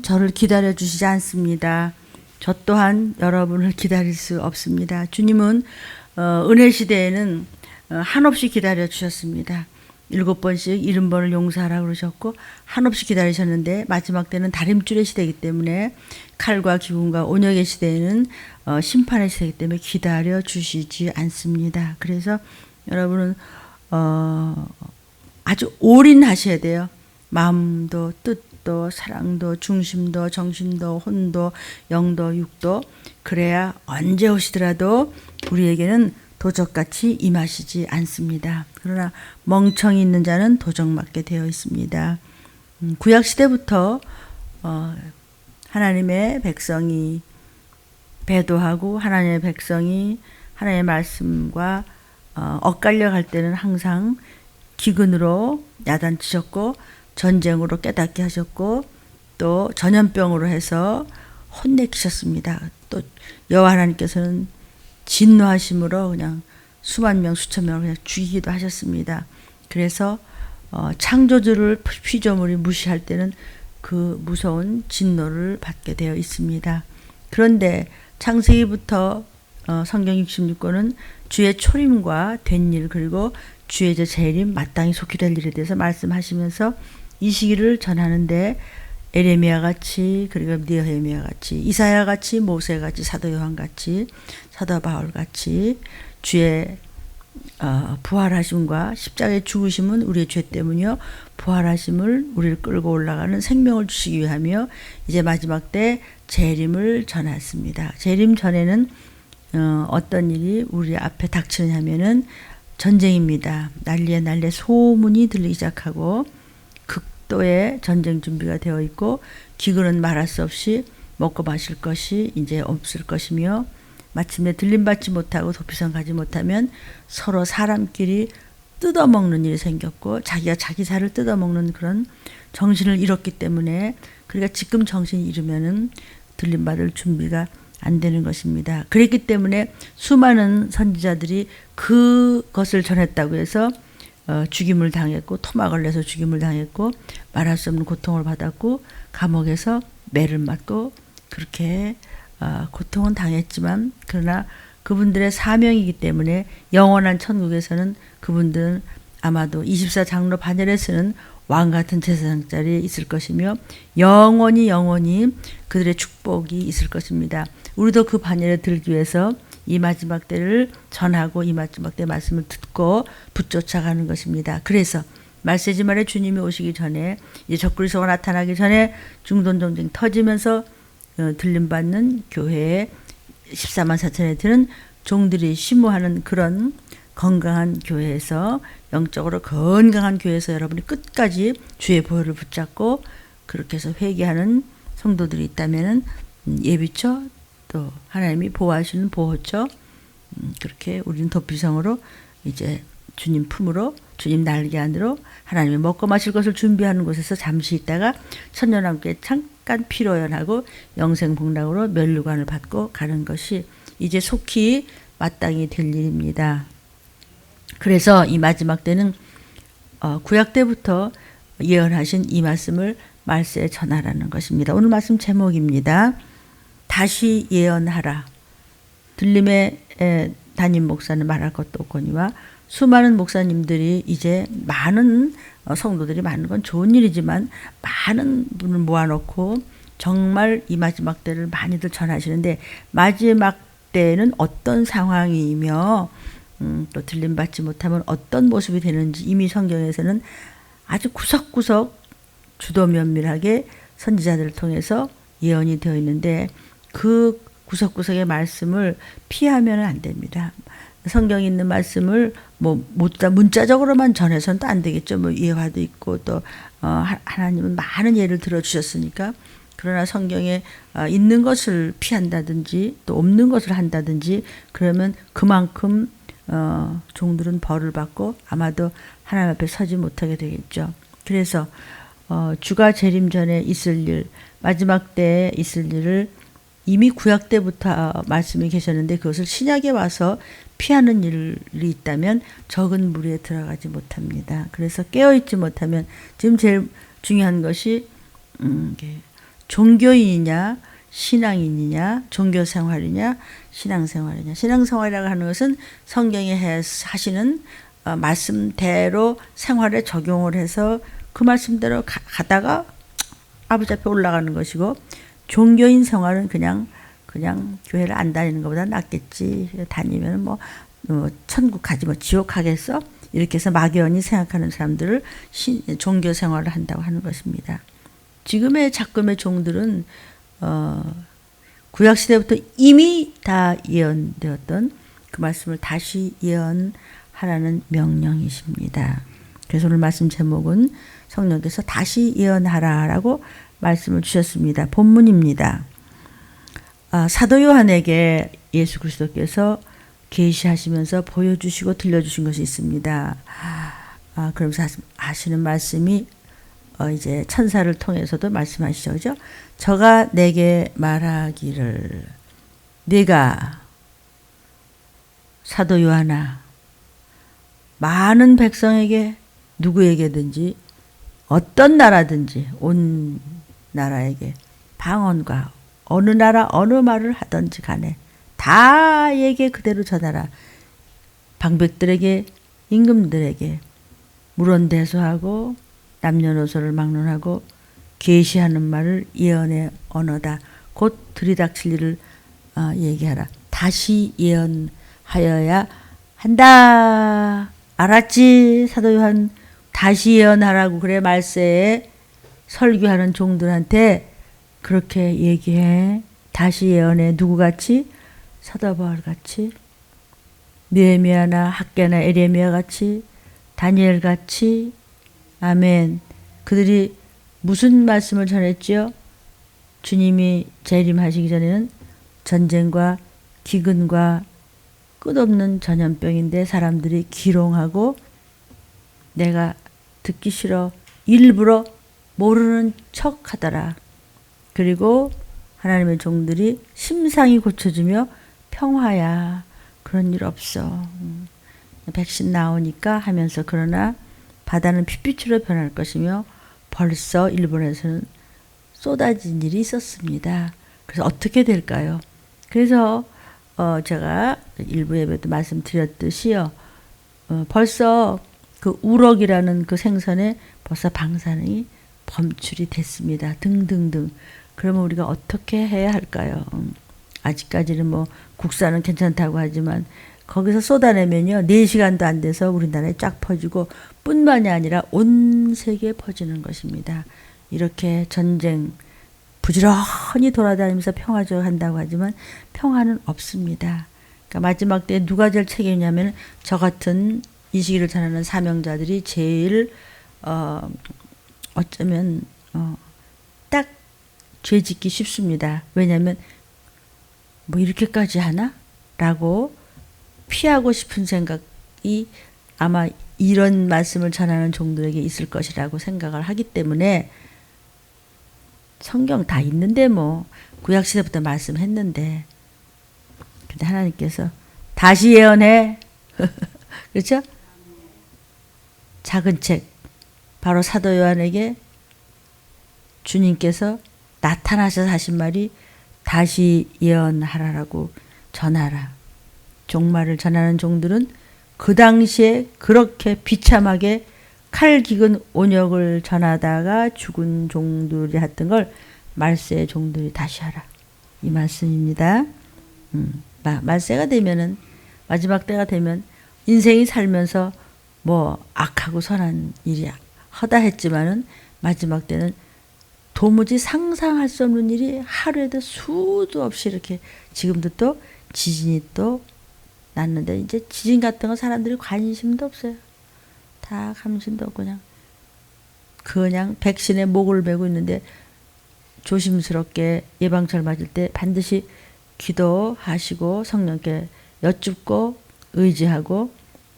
저를 기다려 주시지 않습니다. 저 또한 여러분을 기다릴 수 없습니다. 주님은 은혜 시대에는 한없이 기다려 주셨습니다. 7번씩 70번을 용서하라고 그러셨고 한없이 기다리셨는데 마지막 때는 다림줄의 시대이기 때문에 칼과 기운과 온역의 시대에는 심판의 시대이기 때문에 기다려 주시지 않습니다. 그래서 여러분은 아주 올인하셔야 돼요. 마음도 뜻도 사랑도 중심도 정신도 혼도 영도 육도. 그래야 언제 오시더라도 우리에게는 도적같이 임하시지 않습니다. 그러나 멍청이 있는 자는 도적 맞게 되어 있습니다. 구약시대부터 하나님의 백성이 배도하고 하나님의 백성이 하나님의 말씀과 엇갈려 갈 때는 항상 기근으로 야단치셨고 전쟁으로 깨닫게 하셨고 또 전염병으로 해서 혼내키셨습니다. 또 여호와 하나님께서는 진노하심으로 그냥 수만 명 수천 명을 그냥 죽이기도 하셨습니다. 그래서 창조주를 피조물이 무시할 때는 그 무서운 진노를 받게 되어 있습니다. 그런데 창세기부터 성경 66권은 주의 초림과 된 일 그리고 주의 재림 마땅히 속히 될 일에 대해서 말씀하시면서 이 시기를 전하는데 에레미야 같이 그리고 느헤미야 같이 이사야 같이 모세 같이 사도 요한 같이 사도 바울 같이 주의 부활하심과 십자가의 죽으심은 우리의 죄 때문이요 부활하심을 우리를 끌고 올라가는 생명을 주시기 위하며 이제 마지막 때 재림을 전했습니다. 재림 전에는 어떤 일이 우리 앞에 닥치느냐면은 전쟁입니다. 난리에 난리에 소문이 들리기 시작하고 극도의 전쟁 준비가 되어 있고 기근은 말할 수 없이 먹고 마실 것이 이제 없을 것이며 마침내 들림받지 못하고 도피성 가지 못하면 서로 사람끼리 뜯어먹는 일이 생겼고 자기가 자기 살을 뜯어먹는 그런 정신을 잃었기 때문에 그러니까 지금 정신이 잃으면은 들림받을 준비가 안 되는 것입니다. 그랬기 때문에 수많은 선지자들이 그것을 전했다고 해서 죽임을 당했고 토막을 내서 죽임을 당했고 말할 수 없는 고통을 받았고 감옥에서 매를 맞고 그렇게 고통은 당했지만 그러나 그분들의 사명이기 때문에 영원한 천국에서는 그분들은 아마도 24장로 반열에서는 왕같은 제사장 자리에 있을 것이며 영원히 그들의 축복이 있을 것입니다. 우리도 그 반열에 들기 위해서 이 마지막 때를 전하고 이 마지막 때 말씀을 듣고 붙쫓아가는 것입니다. 그래서 말세지 말에 주님이 오시기 전에 이제 적그리스도가 나타나기 전에 중동 전쟁 터지면서 들림받는 교회에 14만 4천에 드는 종들이 심무하는 그런 건강한 교회에서 영적으로 건강한 교회에서 여러분이 끝까지 주의 보혈을 붙잡고 그렇게 해서 회개하는 성도들이 있다면은 예비처 또 하나님이 보호하시는 보호처 그렇게 우리는 도피성으로 이제 주님 품으로 주님 날개 안으로 하나님이 먹고 마실 것을 준비하는 곳에서 잠시 있다가 천년왕국에 잠깐 피로연하고 영생복락으로 면류관을 받고 가는 것이 이제 속히 마땅히 될 일입니다. 그래서 이 마지막 때는 구약 때부터 예언하신 이 말씀을 말세에 전하라는 것입니다. 오늘 말씀 제목입니다. 다시 예언하라. 들림의 담임 목사는 말할 것도 없거니와 수많은 목사님들이 이제 많은 성도들이 많은 건 좋은 일이지만 많은 분을 모아놓고 정말 이 마지막 때를 많이들 전하시는데 마지막 때는 어떤 상황이며 또 들림받지 못하면 어떤 모습이 되는지 이미 성경에서는 아주 구석구석 주도 면밀하게 선지자들을 통해서 예언이 되어 있는데 그 구석구석의 말씀을 피하면 안 됩니다. 성경에 있는 말씀을 뭐 문자적으로만 전해서는 또 안 되겠죠. 뭐 예화도 있고 또 하나님은 많은 예를 들어주셨으니까. 그러나 성경에 있는 것을 피한다든지 또 없는 것을 한다든지 그러면 그만큼 종들은 벌을 받고 아마도 하나님 앞에 서지 못하게 되겠죠. 그래서 주가 재림 전에 있을 일, 마지막 때에 있을 일을 이미 구약 때부터 말씀이 계셨는데 그것을 신약에 와서 피하는 일이 있다면 적은 무리에 들어가지 못합니다. 그래서 깨어있지 못하면 지금 제일 중요한 것이 종교인이냐 신앙인이냐 종교생활이냐 신앙생활이냐. 신앙생활이라고 하는 것은 성경에 하시는 말씀대로 생활에 적용을 해서 그 말씀대로 가다가 아버지 앞에 올라가는 것이고, 종교인 생활은 그냥 교회를 안 다니는 것보다 낫겠지. 다니면 뭐 천국 가지 뭐 지옥 가겠어? 이렇게 해서 막연히 생각하는 사람들을 종교 생활을 한다고 하는 것입니다. 지금의 작금의 종들은 구약시대부터 이미 다 예언되었던 그 말씀을 다시 예언하라는 명령이십니다. 그래서 오늘 말씀 제목은 성령께서 다시 예언하라라고 말씀을 주셨습니다. 본문입니다. 사도 요한에게 예수 그리스도께서 계시하시면서 보여주시고 들려주신 것이 있습니다. 그러면서 하시는 말씀이 이제 천사를 통해서도 말씀하시죠. 그죠? 저가 내게 말하기를 네가 사도 요한아 많은 백성에게 누구에게든지 어떤 나라든지 온 나라에게 방언과 어느 나라 어느 말을 하든지 간에 다 얘기 그대로 전하라. 방백들에게 임금들에게 물론대소하고 남녀노소를 막론하고 계시하는 말을 예언의 언어다. 곧 들이닥칠 일을 얘기하라. 다시 예언하여야 한다. 알았지? 사도 요한 다시 예언하라고 그래. 말세에 설교하는 종들한테 그렇게 얘기해. 다시 예언해. 누구같이? 사도 바울같이, 느헤미야나 학개나 에레미야같이, 다니엘같이. 아멘. 그들이 무슨 말씀을 전했지요? 주님이 재림하시기 전에는 전쟁과 기근과 끝없는 전염병인데 사람들이 기롱하고 내가 듣기 싫어 일부러 모르는 척 하더라. 그리고 하나님의 종들이 심상이 고쳐지며 평화야. 그런 일 없어. 백신 나오니까 하면서 그러나 바다는 핏빛으로 변할 것이며 벌써 일본에서는 쏟아진 일이 있었습니다. 그래서 어떻게 될까요? 그래서 제가 일부 예배도 말씀드렸듯이요. 벌써 그 우럭이라는 그 생선에 벌써 방사능이 검출이 됐습니다. 등등등. 그러면 우리가 어떻게 해야 할까요? 아직까지는 뭐 국산은 괜찮다고 하지만 거기서 쏟아내면요 4시간도 안 돼서 우리나라에 쫙 퍼지고 뿐만이 아니라 온 세계에 퍼지는 것입니다. 이렇게 전쟁 부지런히 돌아다니면서 평화적으로 한다고 하지만 평화는 없습니다. 그러니까 마지막 때 누가 제일 책임이냐면 저 같은 이 시기를 전하는 사명자들이 제일 어쩌면 딱 죄짓기 쉽습니다. 왜냐하면 뭐 이렇게까지 하나? 라고 피하고 싶은 생각이 아마 이런 말씀을 전하는 종들에게 있을 것이라고 생각을 하기 때문에 성경 다 있는데 뭐 구약시대부터 말씀했는데 근데 하나님께서 다시 예언해. 그렇죠? 작은 책 바로 사도 요한에게 주님께서 나타나셔서 하신 말이 다시 예언하라라고 전하라. 종말을 전하는 종들은 그 당시에 그렇게 비참하게 칼기근 온역을 전하다가 죽은 종들이 했던 걸 말세의 종들이 다시 하라. 이 말씀입니다. 말세가 되면은 마지막 때가 되면 인생이 살면서 뭐 악하고 선한 일이 하다 했지만은 마지막 때는 도무지 상상할 수 없는 일이 하루에도 수도 없이 이렇게 지금도 또 지진이 또 났는데 이제 지진 같은 거 사람들이 관심도 없어요. 다 관심도 없고 그냥 백신에 목을 메고 있는데 조심스럽게 예방철 맞을 때 반드시 기도하시고 성령께 여쭙고 의지하고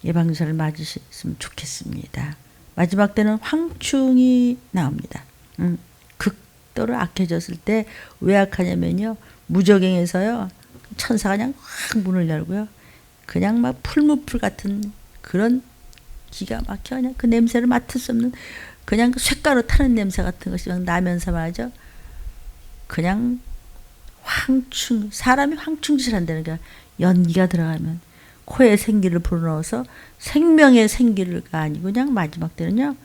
예방철을 맞으셨으면 좋겠습니다. 마지막 때는 황충이 나옵니다. 극도로 악해졌을 때 왜 악하냐면요. 무적행에서요. 천사가 그냥 확 문을 열고요. 그냥 막 풀무풀 같은 그런 기가 막혀 그냥 그 냄새를 맡을 수 없는 그냥 그 쇳가루 타는 냄새 같은 것이 막 나면서 말이죠. 그냥 사람이 황충짓을 한다는 거야. 연기가 들어가면 코에 생기를 불어넣어서 생명의 생기가 아니고 그냥 마지막 때는요.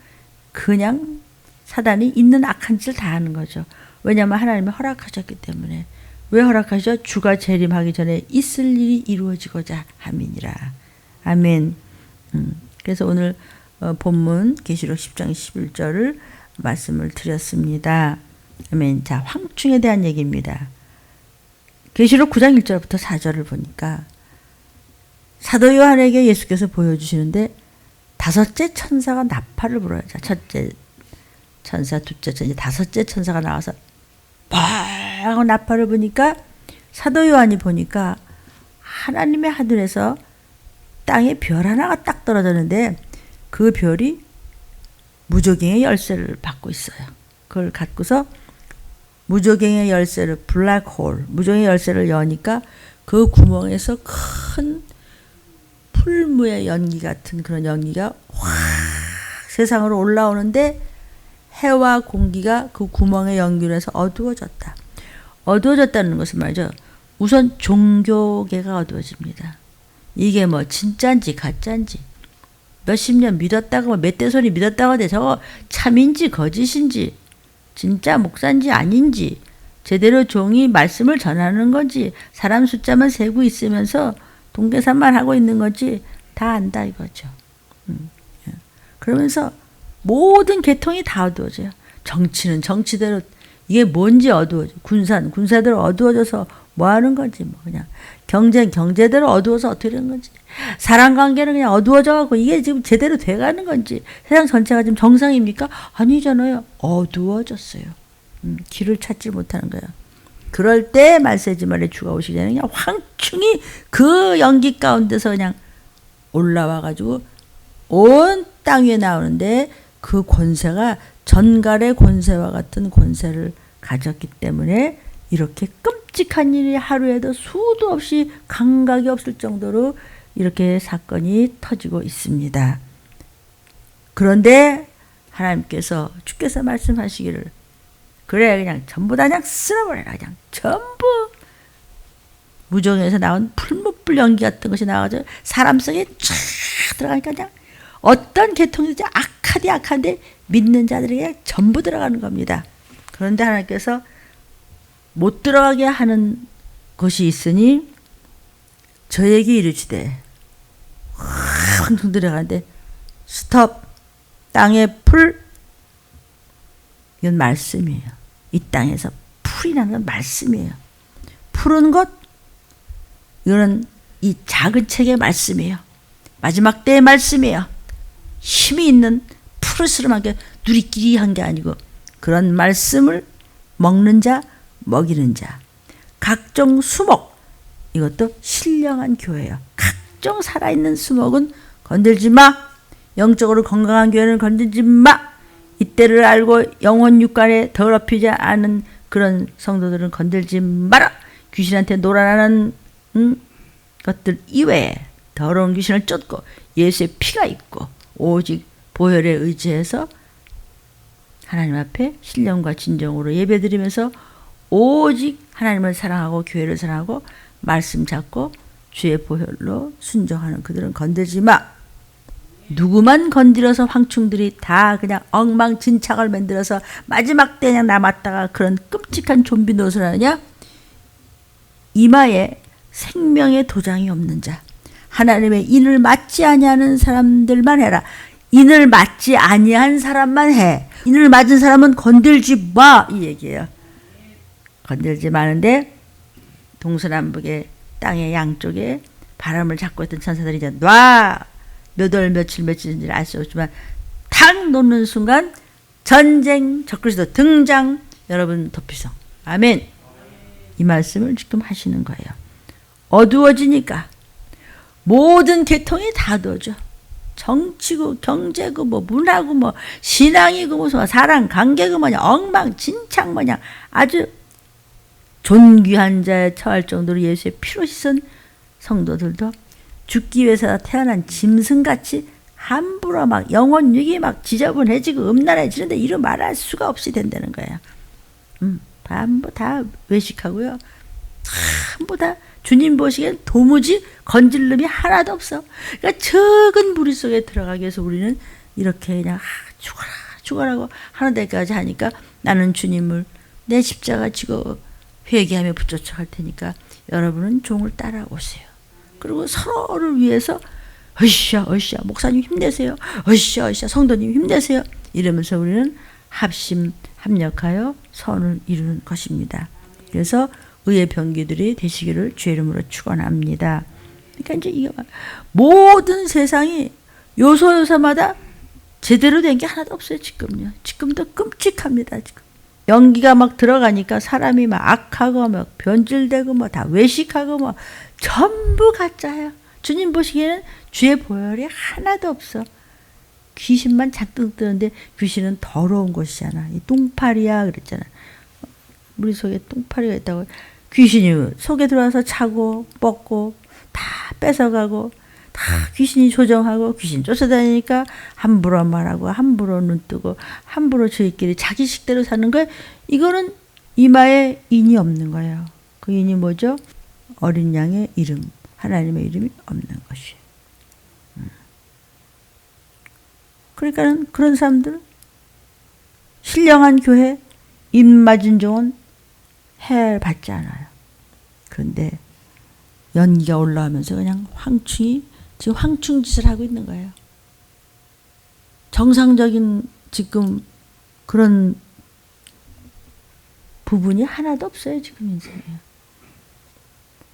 그냥 사단이 있는 악한 짓을 다 하는 거죠. 왜냐하면 하나님이 허락하셨기 때문에. 왜 허락하셔? 주가 재림하기 전에 있을 일이 이루어지고자 함이니라. 아멘. 그래서 오늘 본문 계시록 10장 11절을 말씀을 드렸습니다. 아멘. 자, 황충에 대한 얘기입니다. 계시록 9장 1절부터 4절을 보니까 사도 요한에게 예수께서 보여주시는데 다섯째 천사가 나팔을 불어요. 자, 첫째 천사, 둘째 천사, 다섯째 천사가 나와서 뻥 나팔을 부니까 사도 요한이 보니까 하나님의 하늘에서 땅에 별 하나가 딱 떨어졌는데 그 별이 무저갱의 열쇠를 받고 있어요. 그걸 갖고서 무저갱의 열쇠를 블랙홀, 무저갱의 열쇠를 여니까 그 구멍에서 큰 풀무의 연기 같은 그런 연기가 확 세상으로 올라오는데 해와 공기가 그 구멍의 연기로 해서 어두워졌다. 어두워졌다는 것은 말이죠. 우선 종교계가 어두워집니다. 이게 뭐 진짜인지 가짜인지 몇십 년 믿었다고 몇 대 소리 믿었다고 하는데 저거 참인지 거짓인지 진짜 목사인지 아닌지 제대로 종이 말씀을 전하는 건지 사람 숫자만 세고 있으면서 동계산만 하고 있는 건지 다 안다 이거죠. 그러면서 모든 계통이 다 어두워져요. 정치는 정치대로 이게 뭔지 어두워져. 군사대로 어두워져서 뭐 하는 건지 뭐 그냥 경제대로 어두워서 어떻게 되는 건지 사람 관계는 그냥 어두워져갖고 이게 지금 제대로 돼가는 건지 세상 전체가 지금 정상입니까? 아니잖아요. 어두워졌어요. 길을 찾지 못하는 거예요. 그럴 때 말세지말에 주가 오시기 전에 그냥 황충이 그 연기 가운데서 그냥 올라와가지고 온 땅 위에 나오는데 그 권세가 전갈의 권세와 같은 권세를 가졌기 때문에 이렇게 끔찍한 일이 하루에도 수도 없이 감각이 없을 정도로 이렇게 사건이 터지고 있습니다. 그런데 하나님께서 주께서 말씀하시기를 그래 그냥 전부 다 그냥 쓸어버려라. 그냥 전부 무정에서 나온 풀무불 연기 같은 것이 나와서 사람 속에 쫙 들어가니까 그냥 어떤 계통이든지 악한데 믿는 자들에게 전부 들어가는 겁니다. 그런데 하나님께서 못 들어가게 하는 것이 있으니 저에게 이르시되 황충 들어가는데 스톱 땅의 풀 이건 말씀이에요. 이 땅에서 풀이라는 건 말씀이에요. 푸른 것 이거는 이 작은 책의 말씀이에요. 마지막 때의 말씀이에요. 힘이 있는 푸르스름한 게 누리끼리 한 게 아니고 그런 말씀을 먹는 자 먹이는 자 각종 수목 이것도 신령한 교회예요. 각종 살아있는 수목은 건들지 마. 영적으로 건강한 교회는 건들지 마. 이때를 알고 영혼 육간에 더럽히지 않은 그런 성도들은 건들지 마라. 귀신한테 놀아나는 것들 이외에 더러운 귀신을 쫓고 예수의 피가 있고 오직 보혈에 의지해서 하나님 앞에 신령과 진정으로 예배드리면서 오직 하나님을 사랑하고 교회를 사랑하고 말씀 잡고 주의 보혈로 순종하는 그들은 건들지 마. 누구만 건드려서 황충들이 다 그냥 엉망진창을 만들어서 마지막 때 그냥 남았다가 그런 끔찍한 좀비 노릇을 하느냐? 이마에 생명의 도장이 없는 자 하나님의 인을 맞지 아니하는 사람들만 해라. 인을 맞지 아니한 사람만 해. 인을 맞은 사람은 건들지 마 이 얘기예요. 건들지 마는데 동서남북의 땅의 양쪽에 바람을 잡고 있던 천사들이 이제 놔 몇 월 며칠인지 알 수 없지만 탁 놓는 순간 전쟁 적그리스도 등장. 여러분 도피성 아멘. 이 말씀을 지금 하시는 거예요. 어두워지니까 모든 계통이 다 어두워져. 정치고 경제고 뭐 문화고 뭐 신앙이고 무슨 사랑 관계고 뭐냐 엉망진창 뭐냐 아주 존귀한 자에 처할 정도로 예수의 피로 씻은 성도들도 죽기 위해서 태어난 짐승같이 함부로 막 영혼 육이 막 지저분해지고 음란해지는데 이루 말할 수가 없이 된다는 거예요. 전부 다 외식하고요. 전부 다 주님 보시기엔 도무지 건질 놈이 하나도 없어. 그러니까 적은 무리 속에 들어가기 위해서 우리는 이렇게 그냥 죽어라 죽어라고 하는 데까지 하니까 나는 주님을 내 십자가 지고 회개하며 붙잡아 갈 테니까 여러분은 종을 따라오세요. 그리고 서로를 위해서 으쌰 으쌰 목사님 힘내세요. 으쌰 으쌰 성도님 힘내세요. 이러면서 우리는 합력하여 선을 이루는 것입니다. 그래서 의의 병기들이 되시기를 주의 이름으로 축원합니다. 그러니까 이제 이게 모든 세상이 요소요소마다 제대로 된 게 하나도 없어요. 지금요. 지금도 끔찍합니다. 지금 연기가 막 들어가니까 사람이 막 악하고 막 변질되고 뭐 다 외식하고 뭐 전부 가짜예요. 주님 보시기에는 주의 보혈이 하나도 없어. 귀신만 잔뜩 뜨는데 귀신은 더러운 것이잖아. 이 똥파리야 그랬잖아. 우리 속에 똥파리가 있다고. 귀신이 속에 들어와서 차고 먹고 다 뺏어가고 다 귀신이 조정하고 귀신 쫓아다니니까 함부로 말하고 함부로 눈뜨고 함부로 저희끼리 자기 식대로 사는 거예요. 이거는 이마에 인이 없는 거예요. 그 인이 뭐죠? 어린 양의 이름, 하나님의 이름이 없는 것이에요. 그러니까 그런 사람들 신령한 교회 입맞은 종은 해를 받지 않아요. 그런데 연기가 올라오면서 그냥 지금 황충짓을 하고 있는 거예요. 정상적인 지금 그런 부분이 하나도 없어요. 지금 인생에.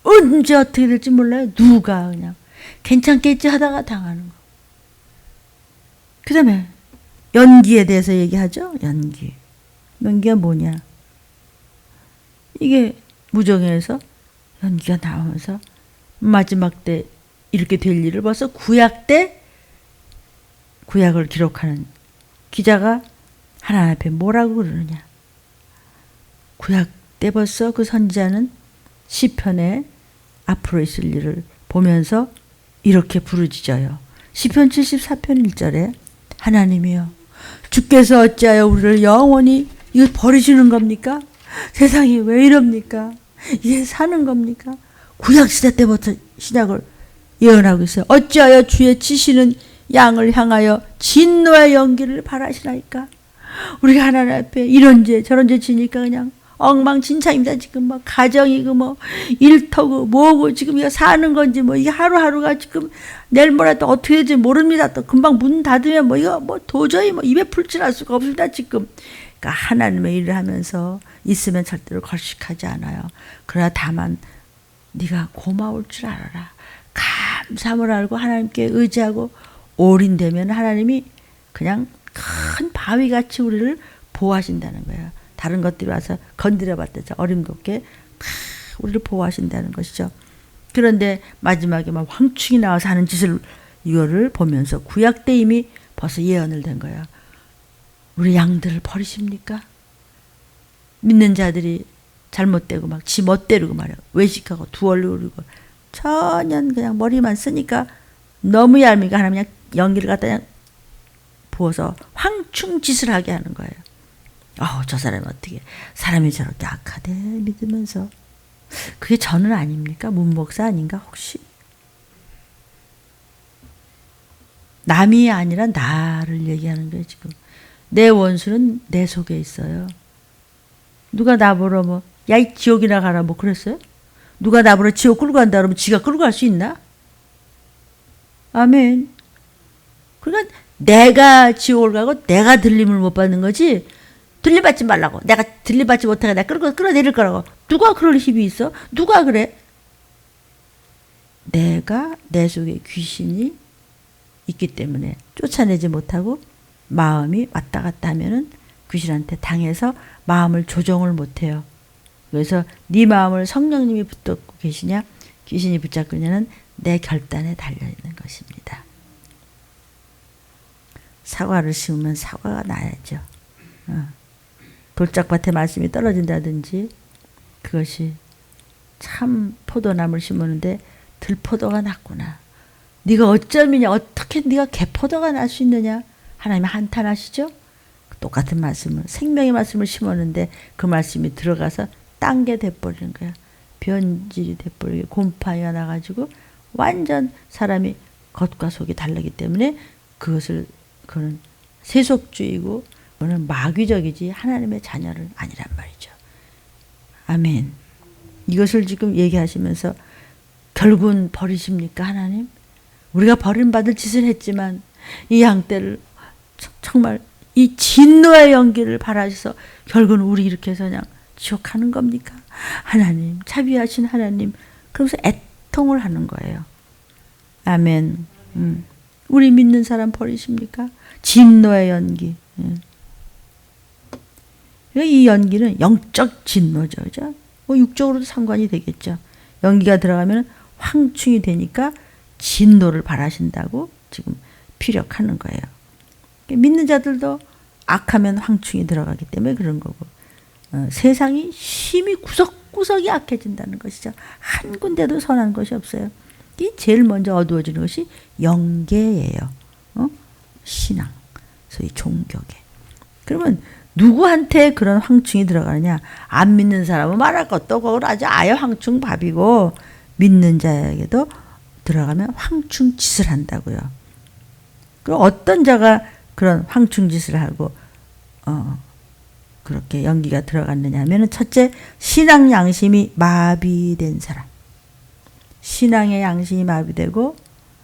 언제 어떻게 될지 몰라요. 누가 그냥 괜찮겠지 하다가 당하는 거. 그 다음에 연기에 대해서 얘기하죠. 연기가 뭐냐. 이게 무정에서 연기가 나오면서 마지막 때 이렇게 될 일을 벌써 구약 때 구약을 기록하는 기자가 하나님 앞에 뭐라고 그러느냐. 구약 때 벌써 그 선지자는 시편에 앞으로 있을 일을 보면서 이렇게 부르짖어요. 시편 74편 1절에 하나님이여 주께서 어찌하여 우리를 영원히 이거 버리시는 겁니까? 세상이 왜 이럽니까? 이게 사는 겁니까? 구약시대 때부터 시작을 예언하고 있어요. 어찌하여 주의 치시는 양을 향하여 진노의 연기를 바라시나이까? 우리가 하나님 앞에 이런 죄 저런 죄 지니까 그냥 엉망진창입니다. 지금 뭐 가정이고 뭐 일터고 뭐고 지금 이거 사는 건지 뭐 이게 하루하루가 지금 내일 모레도 어떻게 될지 모릅니다. 또 금방 문 닫으면 뭐 이거 뭐 도저히 뭐 입에 풀칠할 수가 없습니다. 지금. 그러니까 하나님의 일을 하면서 있으면 절대로 걸식하지 않아요. 그러나 다만 네가 고마울 줄 알아라. 감사함을 알고 하나님께 의지하고 올인되면 하나님이 그냥 큰 바위같이 우리를 보호하신다는 거예요. 다른 것들이 와서 건드려봤다죠. 어림없게 우리를 보호하신다는 것이죠. 그런데 마지막에 막 황충이 나와서 하는 짓을 이거를 보면서 구약 때 이미 벌써 예언을 된 거예요. 우리 양들을 버리십니까? 믿는 자들이 잘못되고 막 지 멋대로고 말이야. 외식하고 두얼 누르고 전혀 그냥 머리만 쓰니까 너무 얄미니까 하나님 그냥 연기를 갖다 그냥 부어서 황충짓을 하게 하는 거예요. 저 사람이 어떻게 사람이 저렇게 악하대 믿으면서 그게 저는 아닙니까? 문목사 아닌가 혹시? 남이 아니라 나를 얘기하는 거예요. 지금 내 원수는 내 속에 있어요. 누가 나보러 뭐 야 이 지옥이나 가라 뭐 그랬어요? 누가 나보러 지옥 끌고 간다 그러면 지가 끌고 갈 수 있나? 아멘. 그러니까 내가 지옥을 가고 내가 들림을 못 받는 거지 들림받지 말라고. 내가 들림받지 못하게 내가 끌어내릴 거라고. 누가 그럴 힘이 있어? 누가 그래? 내가 내 속에 귀신이 있기 때문에 쫓아내지 못하고 마음이 왔다 갔다 하면은 귀신한테 당해서 마음을 조정을 못해요. 그래서 네 마음을 성령님이 붙잡고 계시냐 귀신이 붙잡고 있냐는 내 결단에 달려있는 것입니다. 사과를 심으면 사과가 나야죠. 돌짝밭에 말씀이 떨어진다든지 그것이 참 포도나무를 심었는데 들포도가 났구나. 네가 어쩌면냐 어떻게 네가 개포도가 날 수 있느냐 하나님 한탄하시죠. 똑같은 말씀을, 생명의 말씀을 심었는데 그 말씀이 들어가서 딴 게 돼버리는 거야. 변질이 돼버리고 곰팡이가 나가지고 완전 사람이 겉과 속이 다르기 때문에 그거는 세속주의고 그거는 마귀적이지 하나님의 자녀는 아니란 말이죠. 아멘. 이것을 지금 얘기하시면서 결국은 버리십니까 하나님? 우리가 버림받을 짓을 했지만 이 양떼를 정말 이 진노의 연기를 바라셔서 결국은 우리 이렇게 해서 그냥 지옥 가는 겁니까? 하나님, 자비하신 하나님. 그러면서 애통을 하는 거예요. 아멘. 우리 믿는 사람 버리십니까? 진노의 연기. 이 연기는 영적 진노죠. 그죠? 뭐 육적으로도 상관이 되겠죠. 연기가 들어가면 황충이 되니까 진노를 바라신다고 지금 피력하는 거예요. 믿는 자들도 악하면 황충이 들어가기 때문에 그런 거고, 세상이 힘이 구석구석이 악해진다는 것이죠. 한 군데도 선한 것이 없어요. 이 제일 먼저 어두워지는 것이 영계예요. 신앙, 소위 종교계. 그러면 누구한테 그런 황충이 들어가느냐? 안 믿는 사람은 말할 것도 없고 아주 아예 황충 밥이고, 믿는 자에게도 들어가면 황충 짓을 한다고요. 그럼 어떤 자가 그런 황충 짓을 하고 그렇게 연기가 들어갔느냐 하면, 첫째, 신앙 양심이 마비된 사람. 신앙의 양심이 마비되고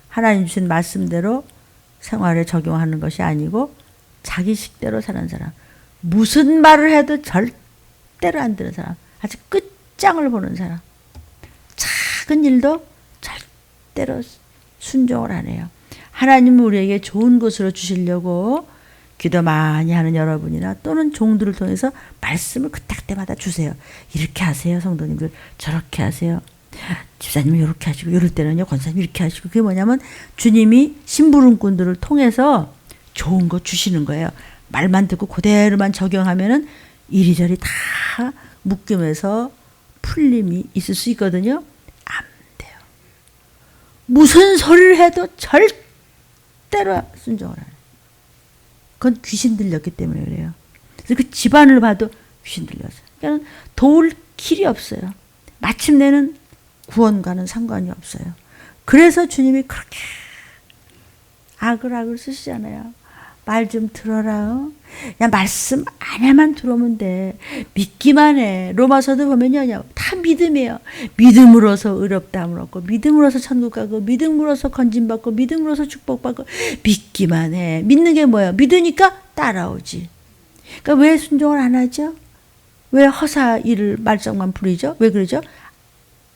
하나님 주신 말씀대로 생활에 적용하는 것이 아니고 자기 식대로 사는 사람. 무슨 말을 해도 절대로 안 듣는 사람. 아주 끝장을 보는 사람. 작은 일도 절대로 순종을 안 해요. 하나님은 우리에게 좋은 것으로 주시려고 기도 많이 하는 여러분이나 또는 종들을 통해서 말씀을 그때마다 주세요. 이렇게 하세요, 성도님들. 저렇게 하세요. 집사님은 이렇게 하시고, 이럴 때는요, 권사님 이렇게 하시고. 그게 뭐냐면 주님이 심부름꾼들을 통해서 좋은 거 주시는 거예요. 말만 듣고 그대로만 적용하면은 이리저리 다 묶임에서 풀림이 있을 수 있거든요. 안 돼요. 무슨 소리를 해도 절대로 순종을 안 해요. 그건 귀신 들렸기 때문에 그래요. 그래서 그 집안을 봐도 귀신 들렸어요. 그러니까 도울 길이 없어요. 마침내는 구원과는 상관이 없어요. 그래서 주님이 그렇게 악을 쓰시잖아요. 말 좀 들어라. 그냥 말씀 안에만 들어오면 돼. 믿기만 해. 로마서도 보면요, 다 믿음이에요. 믿음으로서 의롭다함을 얻고, 믿음으로서 천국 가고, 믿음으로서 건진받고, 믿음으로서 축복받고. 믿기만 해. 믿는 게 뭐예요? 믿으니까 따라오지. 그러니까 왜 순종을 안 하죠? 왜 허사 일을 말썽만 부리죠? 왜 그러죠?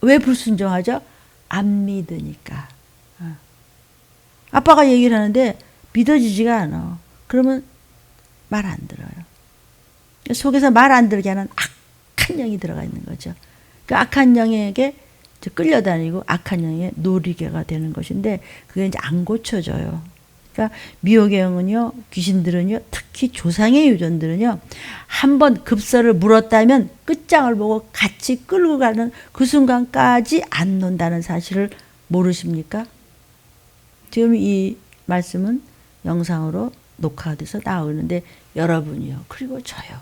왜 불순종하죠? 안 믿으니까. 아빠가 얘기를 하는데 믿어지지가 않아. 그러면 말 안 들어요. 속에서 말 안 들게 하는 악한 영이 들어가 있는 거죠. 그 악한 영에게 끌려다니고 악한 영의 놀이개가 되는 것인데, 그게 이제 안 고쳐져요. 그러니까 미혹의 영은요, 귀신들은요, 특히 조상의 유전들은요, 한번 급설을 물었다면 끝장을 보고 같이 끌고 가는 그 순간까지 안 논다는 사실을 모르십니까? 지금 이 말씀은 영상으로 녹화가 돼서 나오는데 여러분이요, 그리고 저요.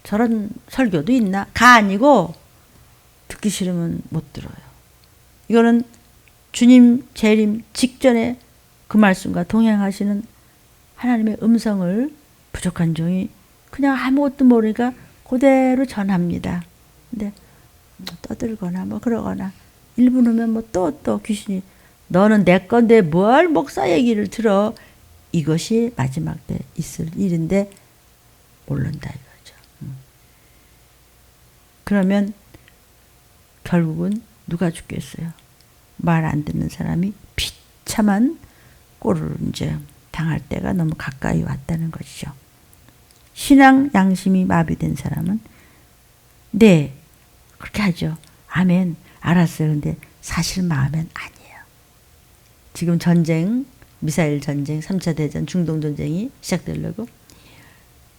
저런 설교도 있나? 가 아니고 듣기 싫으면 못 들어요. 이거는 주님 재림 직전에 그 말씀과 동행하시는 하나님의 음성을 부족한 종이 그냥 아무것도 모르니까 그대로 전합니다. 근데 떠들거나 뭐 그러거나 1분 후면 뭐 또 귀신이, 너는 내 건데 뭘 목사 얘기를 들어. 이것이 마지막 때 있을 일인데 모른다 이거죠. 그러면 결국은 누가 죽겠어요? 말 안 듣는 사람이 비참한 꼴을 이제 당할 때가 너무 가까이 왔다는 것이죠. 신앙 양심이 마비된 사람은 네, 그렇게 하죠. 아멘, 알았어요. 근데 사실 마음엔 아니에요. 지금 전쟁, 미사일 전쟁, 3차 대전, 중동 전쟁이 시작되려고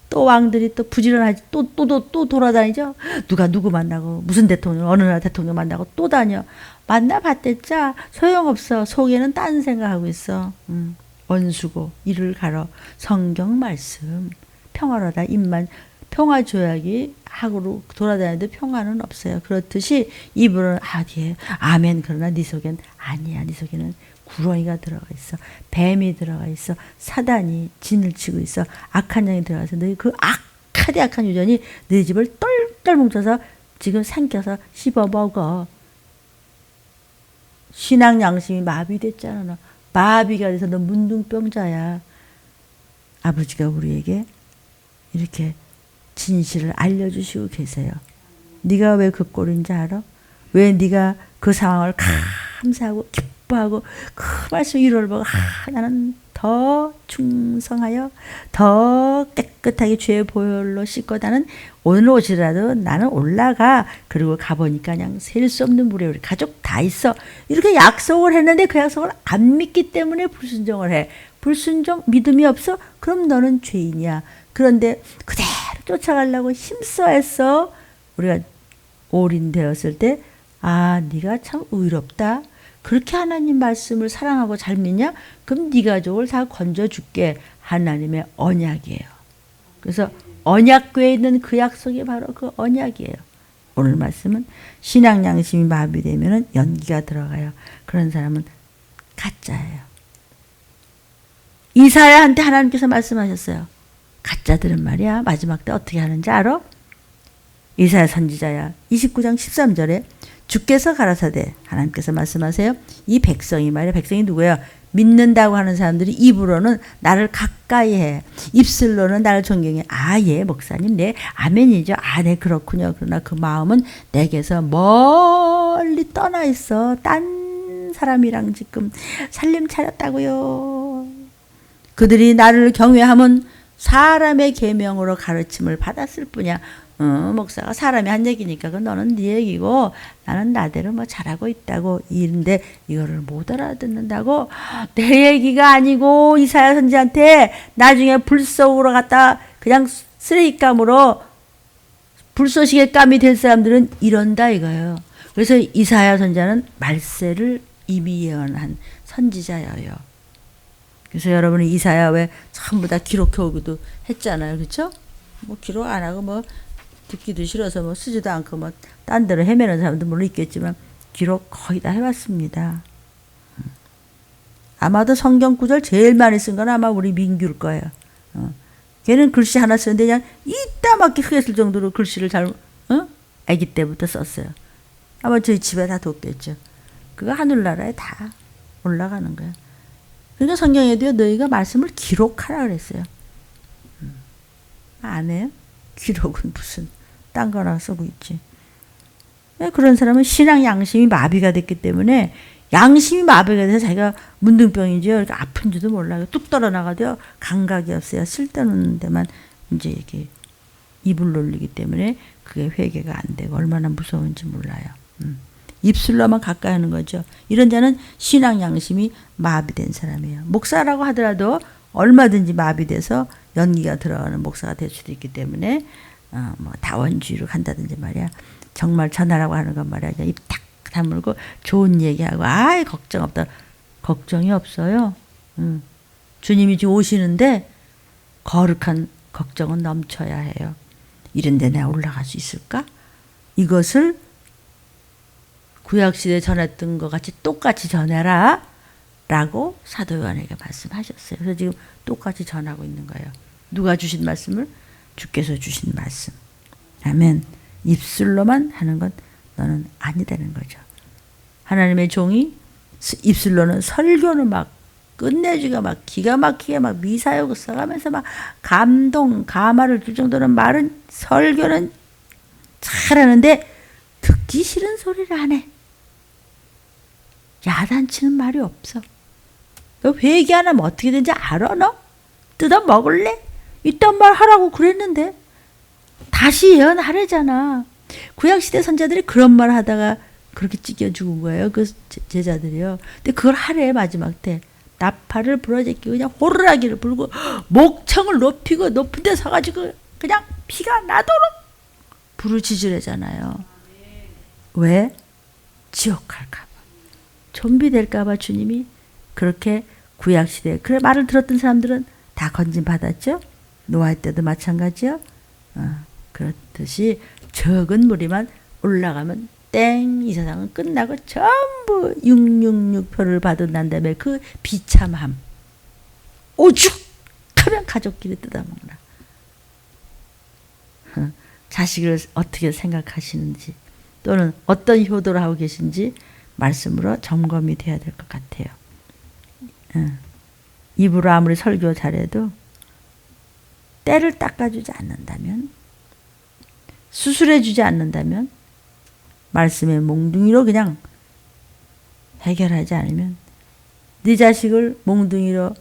또 왕들이 또 부지런하지, 또 돌아다니죠. 누가 누구 만나고, 무슨 대통령, 어느 나라 대통령 만나고 또 다녀. 만나봤댔자 소용없어. 속에는 딴 생각하고 있어. 원수고 이를 가러 성경 말씀 평화로다 입만 평화 조약이 하고로 돌아다니는데 평화는 없어요. 그렇듯이 입으로는 뒤에 아멘 그러나 네 속엔 아니야. 네 속에는 구렁이가 들어가 있어. 뱀이 들어가 있어. 사단이 진을 치고 있어. 악한 영이 들어가서 너희 그 악한 유전이 너희 집을 똘똘 뭉쳐서 지금 삼켜서 씹어 먹어. 신앙 양심이 마비됐잖아. 너. 마비가 돼서 너 문둥병자야. 아버지가 우리에게 이렇게 진실을 알려주시고 계세요. 네가 왜 그 꼴인지 알아? 왜 네가 그 상황을 감사하고 기뻐하고 그 말씀 위로를 보고 나는 더 충성하여 더 깨끗하게 죄의 보혈로 씻고 나는 오늘 오시라도 나는 올라가. 그리고 가보니까 그냥 셀 수 없는 물에 우리 가족 다 있어. 이렇게 약속을 했는데 그 약속을 안 믿기 때문에 불순종을 해. 불순종 믿음이 없어? 그럼 너는 죄인이야. 그런데 그대로 쫓아가려고 힘써했어. 우리가 올인되었을 때 네가 참 의롭다. 그렇게 하나님 말씀을 사랑하고 잘 믿냐? 그럼 네 가족을 다 건져줄게. 하나님의 언약이에요. 그래서 언약궤에 있는 그 약속이 바로 그 언약이에요. 오늘 말씀은 신앙 양심이 마비되면 연기가 들어가요. 그런 사람은 가짜예요. 이사야한테 하나님께서 말씀하셨어요. 가짜들은 말이야 마지막 때 어떻게 하는지 알아? 이사야 선지자야 29장 13절에 주께서 가라사대 하나님께서 말씀하세요. 이 백성이 말이야. 백성이 누구예요? 믿는다고 하는 사람들이 입으로는 나를 가까이 해. 입술로는 나를 존경해. 예 목사님 네 아멘이죠. 네 그렇군요. 그러나 그 마음은 내게서 멀리 떠나 있어. 딴 사람이랑 지금 살림 차렸다고요. 그들이 나를 경외하면 사람의 계명으로 가르침을 받았을 뿐이야. 목사가 사람이 한 얘기니까 그건 너는 네 얘기고 나는 나대로 뭐 잘하고 있다고 이런데 이거를 못 알아듣는다고 내 얘기가 아니고 이사야 선지한테 나중에 불속으로 갔다 그냥 쓰레기감으로 불쏘시개감이 될 사람들은 이런다 이거예요. 그래서 이사야 선지자는 말세를 이미 예언한 선지자예요. 그래서 여러분이 이사야 왜 전부 다 기록해 오기도 했잖아요. 그렇죠? 뭐 기록 안 하고 뭐 듣기도 싫어서 뭐 쓰지도 않고 뭐 딴 데로 헤매는 사람도 물론 있겠지만 기록 거의 다 해왔습니다. 아마도 성경 구절 제일 많이 쓴 건 아마 우리 민규일 거예요. 걔는 글씨 하나 쓰는데 그냥 이따막게 크게 쓸 정도로 글씨를 잘 아기 때부터 썼어요. 아마 저희 집에 다 뒀겠죠. 그거 하늘나라에 다 올라가는 거예요. 그러니까 성경에도요 너희가 말씀을 기록하라 그랬어요. 안 해요? 기록은 무슨 딴 거나 쓰고 있지. 그런 사람은 신앙 양심이 마비가 됐기 때문에 양심이 마비가 돼서 자기가 문둥병이죠. 이렇게 아픈 줄도 몰라요. 뚝 떨어나가도요 감각이 없어요. 쓸데없는 데만 이제 이렇게 입을 놀리기 때문에 그게 회개가 안 되고 얼마나 무서운지 몰라요. 입술로만 가까이 하는 거죠. 이런 자는 신앙 양심이 마비된 사람이에요. 목사라고 하더라도 얼마든지 마비돼서 연기가 들어가는 목사가 될 수도 있기 때문에 뭐 다원주의로 간다든지 말이야. 정말 전하라고 하는 건 말이야. 입 탁 다물고 좋은 얘기하고 걱정 없다. 걱정이 없어요. 주님이 지금 오시는데 거룩한 걱정은 넘쳐야 해요. 이런데 내가 올라갈 수 있을까? 이것을 구약시대에 전했던 것 같이 똑같이 전해라 라고 사도 요한에게 말씀하셨어요. 그래서 지금 똑같이 전하고 있는 거예요. 누가 주신 말씀을? 주께서 주신 말씀. 아멘. 입술로만 하는 건 너는 아니다는 거죠. 하나님의 종이 입술로는 설교는 막 끝내주가 막 기가 막히게 막 미사여고 써가면서 막 감동, 감화를 줄 정도는 말은 설교는 잘하는데 듣기 싫은 소리를 안 해. 야단치는 말이 없어. 너 회개 안 하면 어떻게 되는지 알아 너? 뜯어 먹을래? 이딴 말 하라고 그랬는데 다시 예언하래잖아. 구약시대 선자들이 그런 말 하다가 그렇게 찢겨 죽은 거예요. 그 제자들이요. 근데 그걸 하래 마지막 때. 나팔을 부러제끼고 그냥 호루라기를 불고 목청을 높이고 높은 데 서가지고 그냥 피가 나도록 부르짖으래잖아요. 왜? 지옥 갈까 봐. 좀비 될까 봐 주님이 그렇게 구약시대 그래 말을 들었던 사람들은 다 건진받았죠. 노아 때도 마찬가지요. 그렇듯이 적은 무리만 올라가면 땡, 이 세상은 끝나고 전부 666표를 받은 난 다음에 그 비참함 오죽하면 가족끼리 뜯어먹나. 자식을 어떻게 생각하시는지 또는 어떤 효도를 하고 계신지 말씀으로 점검이 돼야 될 것 같아요. 입으로 아무리 설교 잘해도 때를 닦아주지 않는다면, 수술해주지 않는다면, 말씀의 몽둥이로 그냥 해결하지 않으면 네 자식을 몽둥이로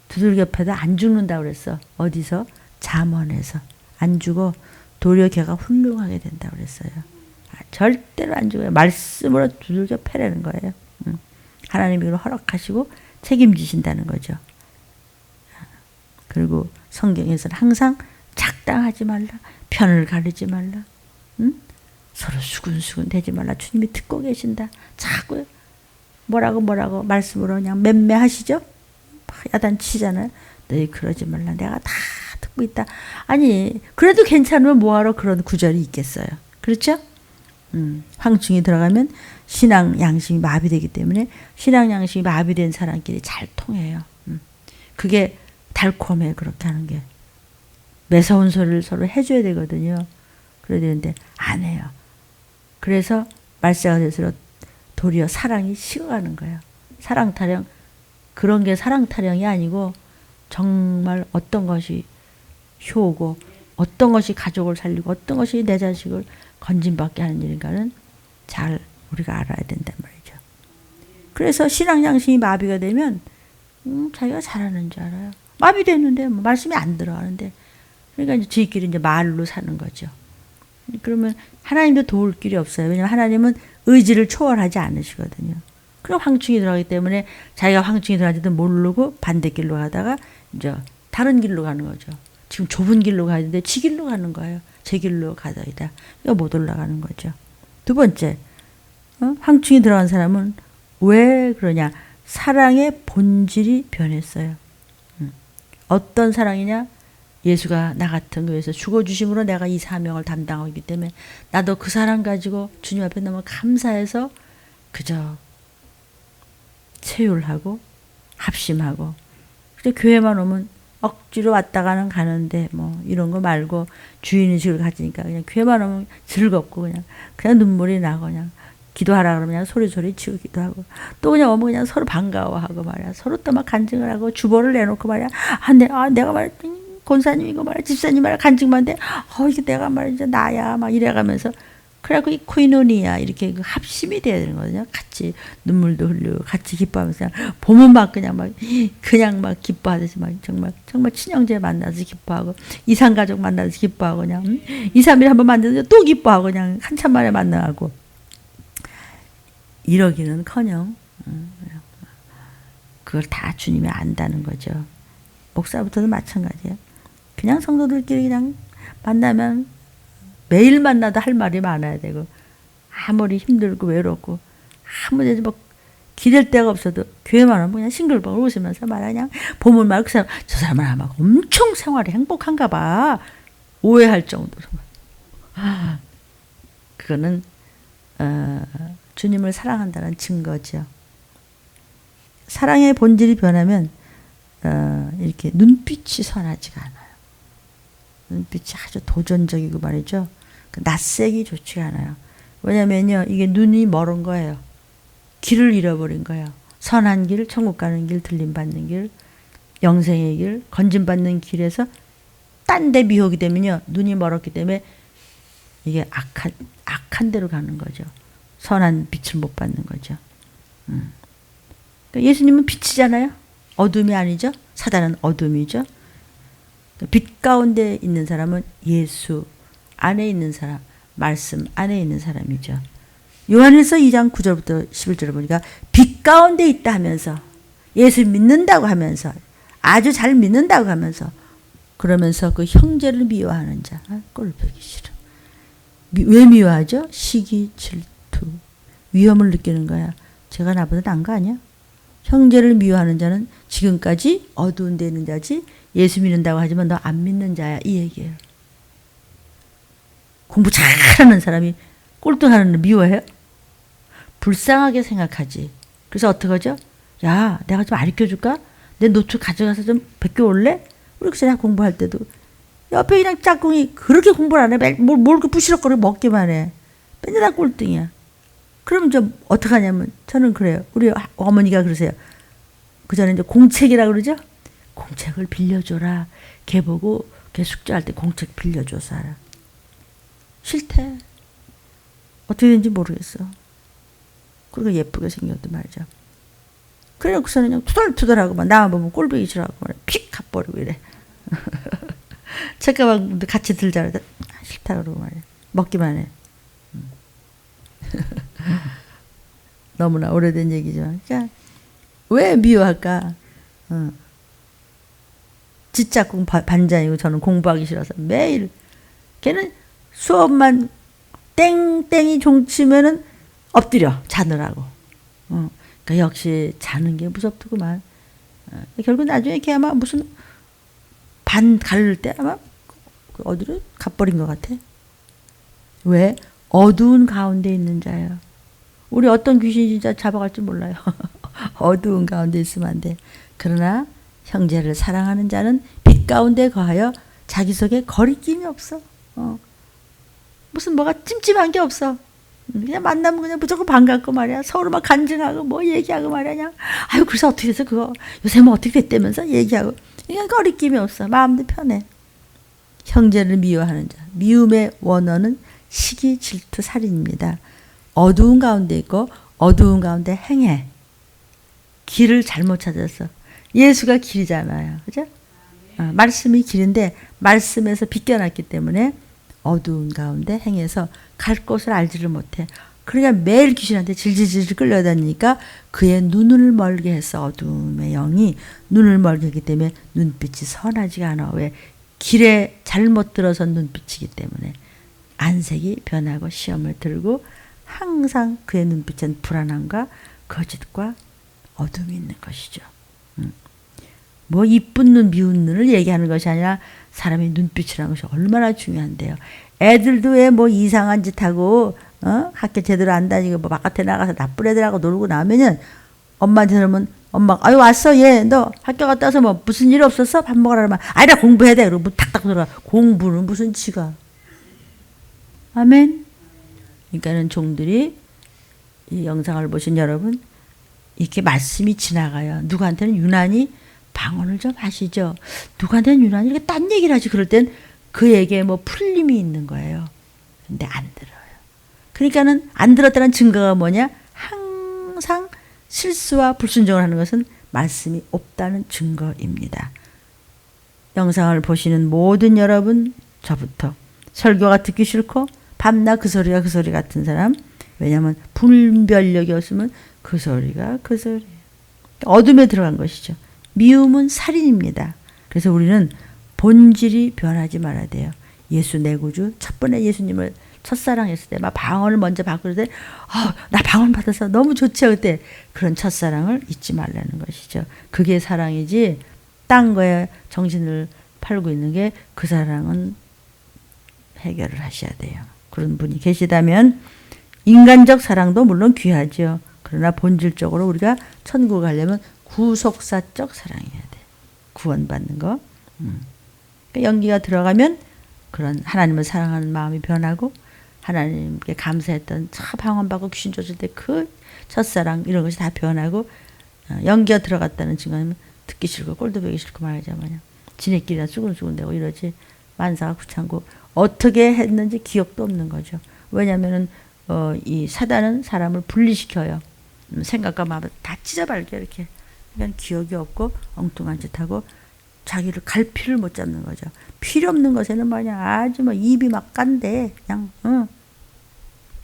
두들겨 패도 안 죽는다고 그랬어. 어디서? 잠언에서. 안 죽어. 도리어 걔가 훌륭하게 된다고 그랬어요. 절대로 안 죽어요. 말씀으로 두들겨 패라는 거예요. 하나님이 그걸 허락하시고 책임지신다는 거죠. 그리고 성경에서는 항상 작당하지 말라. 편을 가르지 말라. 서로 수근수근 대지 말라. 주님이 듣고 계신다. 자꾸 뭐라고 말씀으로 그냥 맴매하시죠. 야단치잖아요. 너희 그러지 말라. 내가 다 듣고 있다. 아니 그래도 괜찮으면 뭐하러 그런 구절이 있겠어요. 그렇죠? 황충이 들어가면 신앙 양심이 마비되기 때문에 신앙 양심이 마비된 사람끼리 잘 통해요. 그게 달콤해. 그렇게 하는 게. 매서운 소리를 서로 해줘야 되거든요. 그래야 되는데 안 해요. 그래서 말세가 될수록 도리어 사랑이 식어가는 거예요. 사랑 타령. 그런 게 사랑 타령이 아니고 정말 어떤 것이 효고 어떤 것이 가족을 살리고 어떤 것이 내 자식을 건진받게 하는 일인가는 잘 우리가 알아야 된단 말이죠. 그래서 신앙 양심이 마비가 되면 자기가 잘하는 줄 알아요. 마비됐는데 뭐 말씀이 안 들어가는데 그러니까 이제 저희끼리 이제 말로 사는 거죠. 그러면 하나님도 도울 길이 없어요. 왜냐하면 하나님은 의지를 초월하지 않으시거든요. 그럼 황충이 들어가기 때문에 자기가 황충이 들어가지도 모르고 반대길로 가다가 이제 다른 길로 가는 거죠. 지금 좁은 길로 가야 되는데 지 길로 가는 거예요. 제 길로 가다이다. 그러니까 못 올라가는 거죠. 두 번째, 황충이 들어간 사람은 왜 그러냐? 사랑의 본질이 변했어요. 어떤 사랑이냐? 예수가 나 같은 교회에서 죽어주심으로 내가 이 사명을 담당하고 있기 때문에 나도 그 사랑 가지고 주님 앞에 너무 감사해서 그저 체휼하고 합심하고 그래 교회만 오면 억지로 왔다가는 가는데 뭐 이런 거 말고 주인의식을 가지니까 그냥 교회만 오면 즐겁고 그냥 눈물이 나고 그냥 기도하라 그러면 그냥 소리소리 치고 기도하고 또 그냥 오면 그냥 서로 반가워하고 말이야. 서로 또 막 간증을 하고 주보를 내놓고 말이야. 내가 말이야. 권사님 이거 말이야. 집사님 말이야. 간증만 돼. 이게 내가 말이야. 나야. 막 이래가면서 그래갖고 이 코이노니아 이렇게 그 합심이 돼야 되는 거거든요. 같이 눈물도 흘리고 같이 기뻐하면서 보면 막 그냥 막 기뻐하듯이 막 정말 친형제 만나서 기뻐하고 이산가족 만나서 기뻐하고 그냥 2, 3일 한번 만나서 또 기뻐하고 그냥 한참 만에 만나고 이러기는커녕 그걸 다 주님이 안다는 거죠. 목사부터도 마찬가지예요. 그냥 성도들끼리 그냥 만나면 매일 만나도 할 말이 많아야 되고 아무리 힘들고 외롭고 아무리 뭐 기댈 데가 없어도 교회만 오면 그냥 싱글벙글 웃으면서 말이야. 그냥 보면 말 그 사람 저 사람은 아마 엄청 생활이 행복한가 봐 오해할 정도로 그거는 주님을 사랑한다는 증거죠. 사랑의 본질이 변하면 이렇게 눈빛이 선하지가 않아요. 눈빛이 아주 도전적이고 말이죠. 낯색이 좋지가 않아요. 왜냐면요, 이게 눈이 멀은 거예요. 길을 잃어버린 거예요. 선한 길, 천국 가는 길, 들림받는 길, 영생의 길, 건진받는 길에서 딴 데 미혹이 되면요, 눈이 멀었기 때문에 이게 악한 데로 가는 거죠. 선한 빛을 못 받는 거죠. 그러니까 예수님은 빛이잖아요. 어둠이 아니죠. 사단은 어둠이죠. 빛 가운데 있는 사람은 예수 안에 있는 사람, 말씀 안에 있는 사람이죠. 요한일서 2장 9절부터 11절을 보니까 빛 가운데 있다 하면서 예수 믿는다고 하면서 아주 잘 믿는다고 하면서 그러면서 그 형제를 미워하는 자, 꼴 보기 싫어. 왜 미워하죠? 시기, 질투, 위험을 느끼는 거야. 제가 나보다 나은 거 아니야? 형제를 미워하는 자는 지금까지 어두운 데 있는 자지 예수 믿는다고 하지만 너 안 믿는 자야 이 얘기예요. 공부 잘하는 사람이 꼴등하는 걸 미워해요? 불쌍하게 생각하지. 그래서 어떻게 하죠? 야 내가 좀 가르쳐줄까? 내 노트 가져가서 좀 베껴올래? 우리 그전에 공부할 때도 옆에 그냥 짝꿍이 그렇게 공부를 안 해. 뭘 그렇게 부시럭거리고 먹기만 해. 맨날 꼴등이야. 그럼 좀 어떻게 하냐면 저는 그래요. 우리 어머니가 그러세요. 그 전에 이제 공책이라고 그러죠? 공책을 빌려줘라. 걔 보고 걔 숙제할 때 공책 빌려줘서 하라. 싫대. 어떻게 되는지 모르겠어. 그리고 예쁘게 생겼단 말이죠. 그래 놓고서는 그냥 투덜투덜하고 막 나만 보면 꼴보기 싫어하고 픽 가버리고 이래. 책가방 같이 들자 그러다 싫다 그러고 말이야. 먹기만 해. 너무나 오래된 얘기지만 그러니까 왜 미워할까? 지짝꿍 반장이고 저는 공부하기 싫어서 매일 걔는 수업만 땡땡이 종치면은 엎드려 자느라고. 그러니까 역시 자는 게 무섭더구만. 결국 나중에 걔 아마 무슨 반 가를 때 아마 어디로 가버린 것 같아. 왜? 어두운 가운데 있는 자예요. 우리 어떤 귀신이 진짜 잡아갈지 몰라요. 어두운 가운데 있으면 안 돼. 그러나 형제를 사랑하는 자는 빛 가운데 거하여 자기 속에 거리낌이 없어. 무슨 뭐가 찜찜한 게 없어. 그냥 만나면 그냥 무조건 반갑고 말이야. 서로 막 간증하고 뭐 얘기하고 말이야. 그냥 아유 그래서 어떻게 됐어 그거. 요새 뭐 어떻게 됐다면서 얘기하고. 그냥 거리낌이 없어. 마음도 편해. 형제를 미워하는 자. 미움의 원어는 시기, 질투, 살인입니다. 어두운 가운데 있고 어두운 가운데 행해. 길을 잘못 찾았어. 예수가 길이잖아요. 그죠? 말씀이 길인데 말씀에서 비껴놨기 때문에 어두운 가운데 행해서 갈 곳을 알지를 못해. 그러니까 매일 귀신한테 질질질 끌려다니니까 그의 눈을 멀게 했어. 어둠의 영이 눈을 멀게 했기 때문에 눈빛이 선하지가 않아. 왜? 길에 잘못 들어선 눈빛이기 때문에 안색이 변하고 시험을 들고 항상 그의 눈빛은 불안함과 거짓과 어둠이 있는 것이죠. 뭐 이쁜 눈 미운 눈을 얘기하는 것이 아니라 사람의 눈빛이라는 것이 얼마나 중요한데요. 애들도 왜 뭐 이상한 짓 하고 학교 제대로 안 다니고 뭐 바깥에 나가서 나쁜 애들하고 놀고 나면은 엄마한테 그러면 엄마가 아유 왔어 얘 너 학교 갔다 와서 뭐 무슨 일 없었어? 밥 먹으라 그러면 아니 나 공부해야 돼 그러고 탁탁 들어가. 공부는 무슨 지가. 아멘. 그러니까는 종들이 이 영상을 보신 여러분 이렇게 말씀이 지나가요. 누구한테는 유난히 방언을 좀 하시죠. 누구한테는 유난히 이렇게 딴 얘기를 하지. 그럴 땐 그에게 뭐 풀림이 있는 거예요. 근데 안 들어요. 그러니까는 안 들었다는 증거가 뭐냐? 항상 실수와 불순종을 하는 것은 말씀이 없다는 증거입니다. 영상을 보시는 모든 여러분, 저부터 설교가 듣기 싫고 밤낮 그 소리가 그 소리 같은 사람, 왜냐하면 분별력이 없으면 그 소리가 그 소리. 어둠에 들어간 것이죠. 미움은 살인입니다. 그래서 우리는 본질이 변하지 말아야 돼요. 예수 내 구주, 첫 번에 예수님을 첫사랑했을 때 막 방언을 먼저 받고 그럴 때 나 방언 받아서 너무 좋죠. 그때 그런 첫사랑을 잊지 말라는 것이죠. 그게 사랑이지 딴 거에 정신을 팔고 있는 게 그 사랑은 해결을 하셔야 돼요. 그런 분이 계시다면 인간적 사랑도 물론 귀하죠. 그러나 본질적으로 우리가 천국 가려면 구속사적 사랑해야 돼. 구원받는 거. 그러니까 연기가 들어가면 그런 하나님을 사랑하는 마음이 변하고 하나님께 감사했던 방언받고 귀신 쫓을 때 그 첫사랑 이런 것이 다 변하고 연기가 들어갔다는 증거는 듣기 싫고 꼴도 보기 싫고 말하자마자 지네끼리나 수근수근대고 이러지 만사가 구창고 어떻게 했는지 기억도 없는 거죠. 왜냐하면 이 사단은 사람을 분리시켜요. 생각과 마음을 다 찢어발게 이렇게. 그러니까 기억이 없고 엉뚱한 짓 하고 자기를 갈피를 못 잡는 거죠. 필요 없는 것에는 뭐냐 아주 뭐 입이 막 깐데 그냥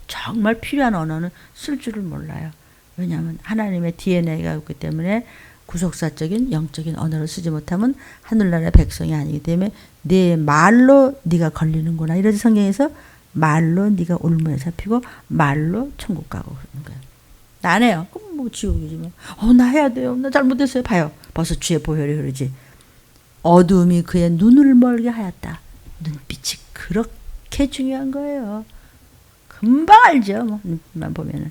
정말 필요한 언어는 쓸 줄을 몰라요. 왜냐하면 하나님의 DNA가 있기 때문에 구속사적인 영적인 언어를 쓰지 못하면 하늘나라의 백성이 아니기 때문에 내 말로 네가 걸리는구나. 이래서 성경에서 말로 네가 올무에 잡히고 말로 천국 가고 그러는 거예요. 나 안 해요. 그럼 뭐 지옥이지 뭐. 나 해야 돼요. 나 잘못했어요. 봐요. 벌써 주의 보혈이 흐르지. 어둠이 그의 눈을 멀게 하였다. 눈빛이 그렇게 중요한 거예요. 금방 알죠. 뭐 눈빛만 보면은.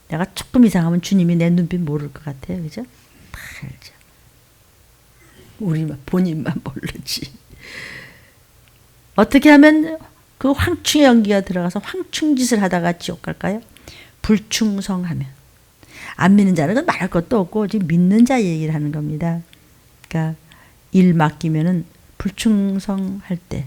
내가 조금 이상하면 주님이 내 눈빛 모를 것 같아요. 그죠? 다 알죠. 우리만 본인만 모르지. 어떻게 하면 그 황충의 연기가 들어가서 황충짓을 하다가 지옥 갈까요? 불충성하면. 안 믿는 자는 건 말할 것도 없고 지금 믿는 자 얘기를 하는 겁니다. 그러니까 일 맡기면은 불충성할 때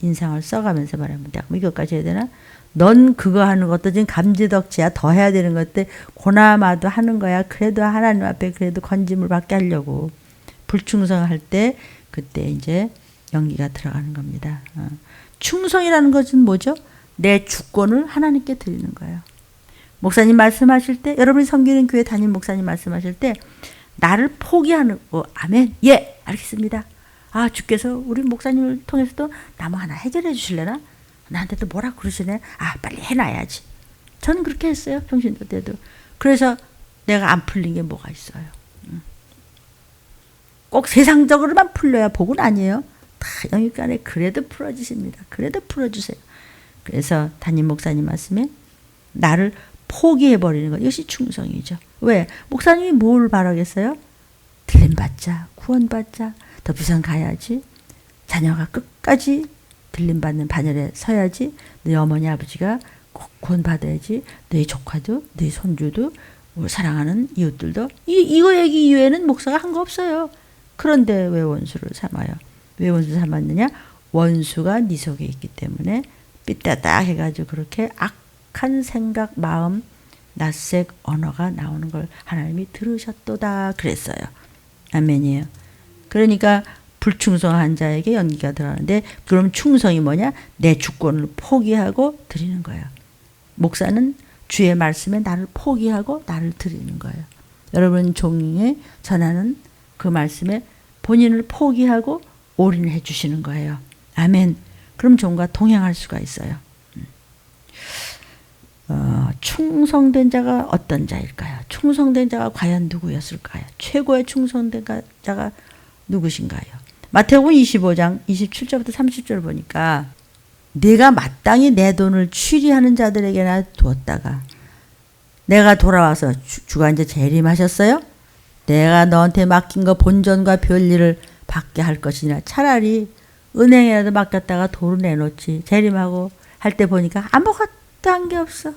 인상을 써가면서 말하면 내가 뭐 이것까지 해야 되나? 넌 그거 하는 것도 지금 감지덕지야. 더 해야 되는 것들 고나마도 하는 거야. 그래도 하나님 앞에 그래도 건짐을 받게 하려고. 불충성할 때 그때 이제 연기가 들어가는 겁니다. 충성이라는 것은 뭐죠? 내 주권을 하나님께 드리는 거예요. 목사님 말씀하실 때, 여러분이 섬기는 교회 담임 목사님 말씀하실 때 나를 포기하는 거. 아멘. 예, 알겠습니다. 아, 주께서 우리 목사님을 통해서도 나무 하나 해결해 주실래나? 나한테도 뭐라 그러시네. 아, 빨리 해놔야지. 저는 그렇게 했어요. 평신도 때도. 그래서 내가 안 풀린 게 뭐가 있어요. 꼭 세상적으로만 풀려야 복은 아니에요. 다 영육간에 그래도 풀어주십니다. 그래도 풀어주세요. 그래서 담임 목사님 말씀에 나를 포기해버리는 것. 이것이 충성이죠. 왜? 목사님이 뭘 바라겠어요? 들림받자, 구원받자, 더 부산 가야지. 자녀가 끝까지 들림받는 반열에 서야지. 너희 어머니 아버지가 꼭 구원받아야지. 너희 조카도 너희 손주도 사랑하는 이웃들도. 이거 얘기 이외에는 목사가 한 거 없어요. 그런데 왜 원수를 삼아요? 왜 원수를 삼았느냐? 원수가 네 속에 있기 때문에 삐딱딱 해가지고 그렇게 악한 생각, 마음, 낯색 언어가 나오는 걸 하나님이 들으셨도다 그랬어요. 아멘이에요. 그러니까 불충성한 자에게 연기가 들어가는데 그럼 충성이 뭐냐? 내 주권을 포기하고 드리는 거예요. 목사는 주의 말씀에 나를 포기하고 나를 드리는 거예요. 여러분 종에 전하는 그 말씀에 본인을 포기하고 올인해 주시는 거예요. 아멘. 그럼 종과 동행할 수가 있어요. 충성된 자가 어떤 자일까요? 충성된 자가 과연 누구였을까요? 최고의 충성된 자가 누구신가요? 마태복음 25장 27절부터 30절 보니까 내가 마땅히 내 돈을 취리하는 자들에게나 두었다가 내가 돌아와서 주가 이제 재림하셨어요? 내가 너한테 맡긴 거 본전과 별일을 받게 할 것이니라. 차라리 은행에라도 맡겼다가 돈을 내놓지. 재림하고 할 때 보니까 아무것도 한 게 없어.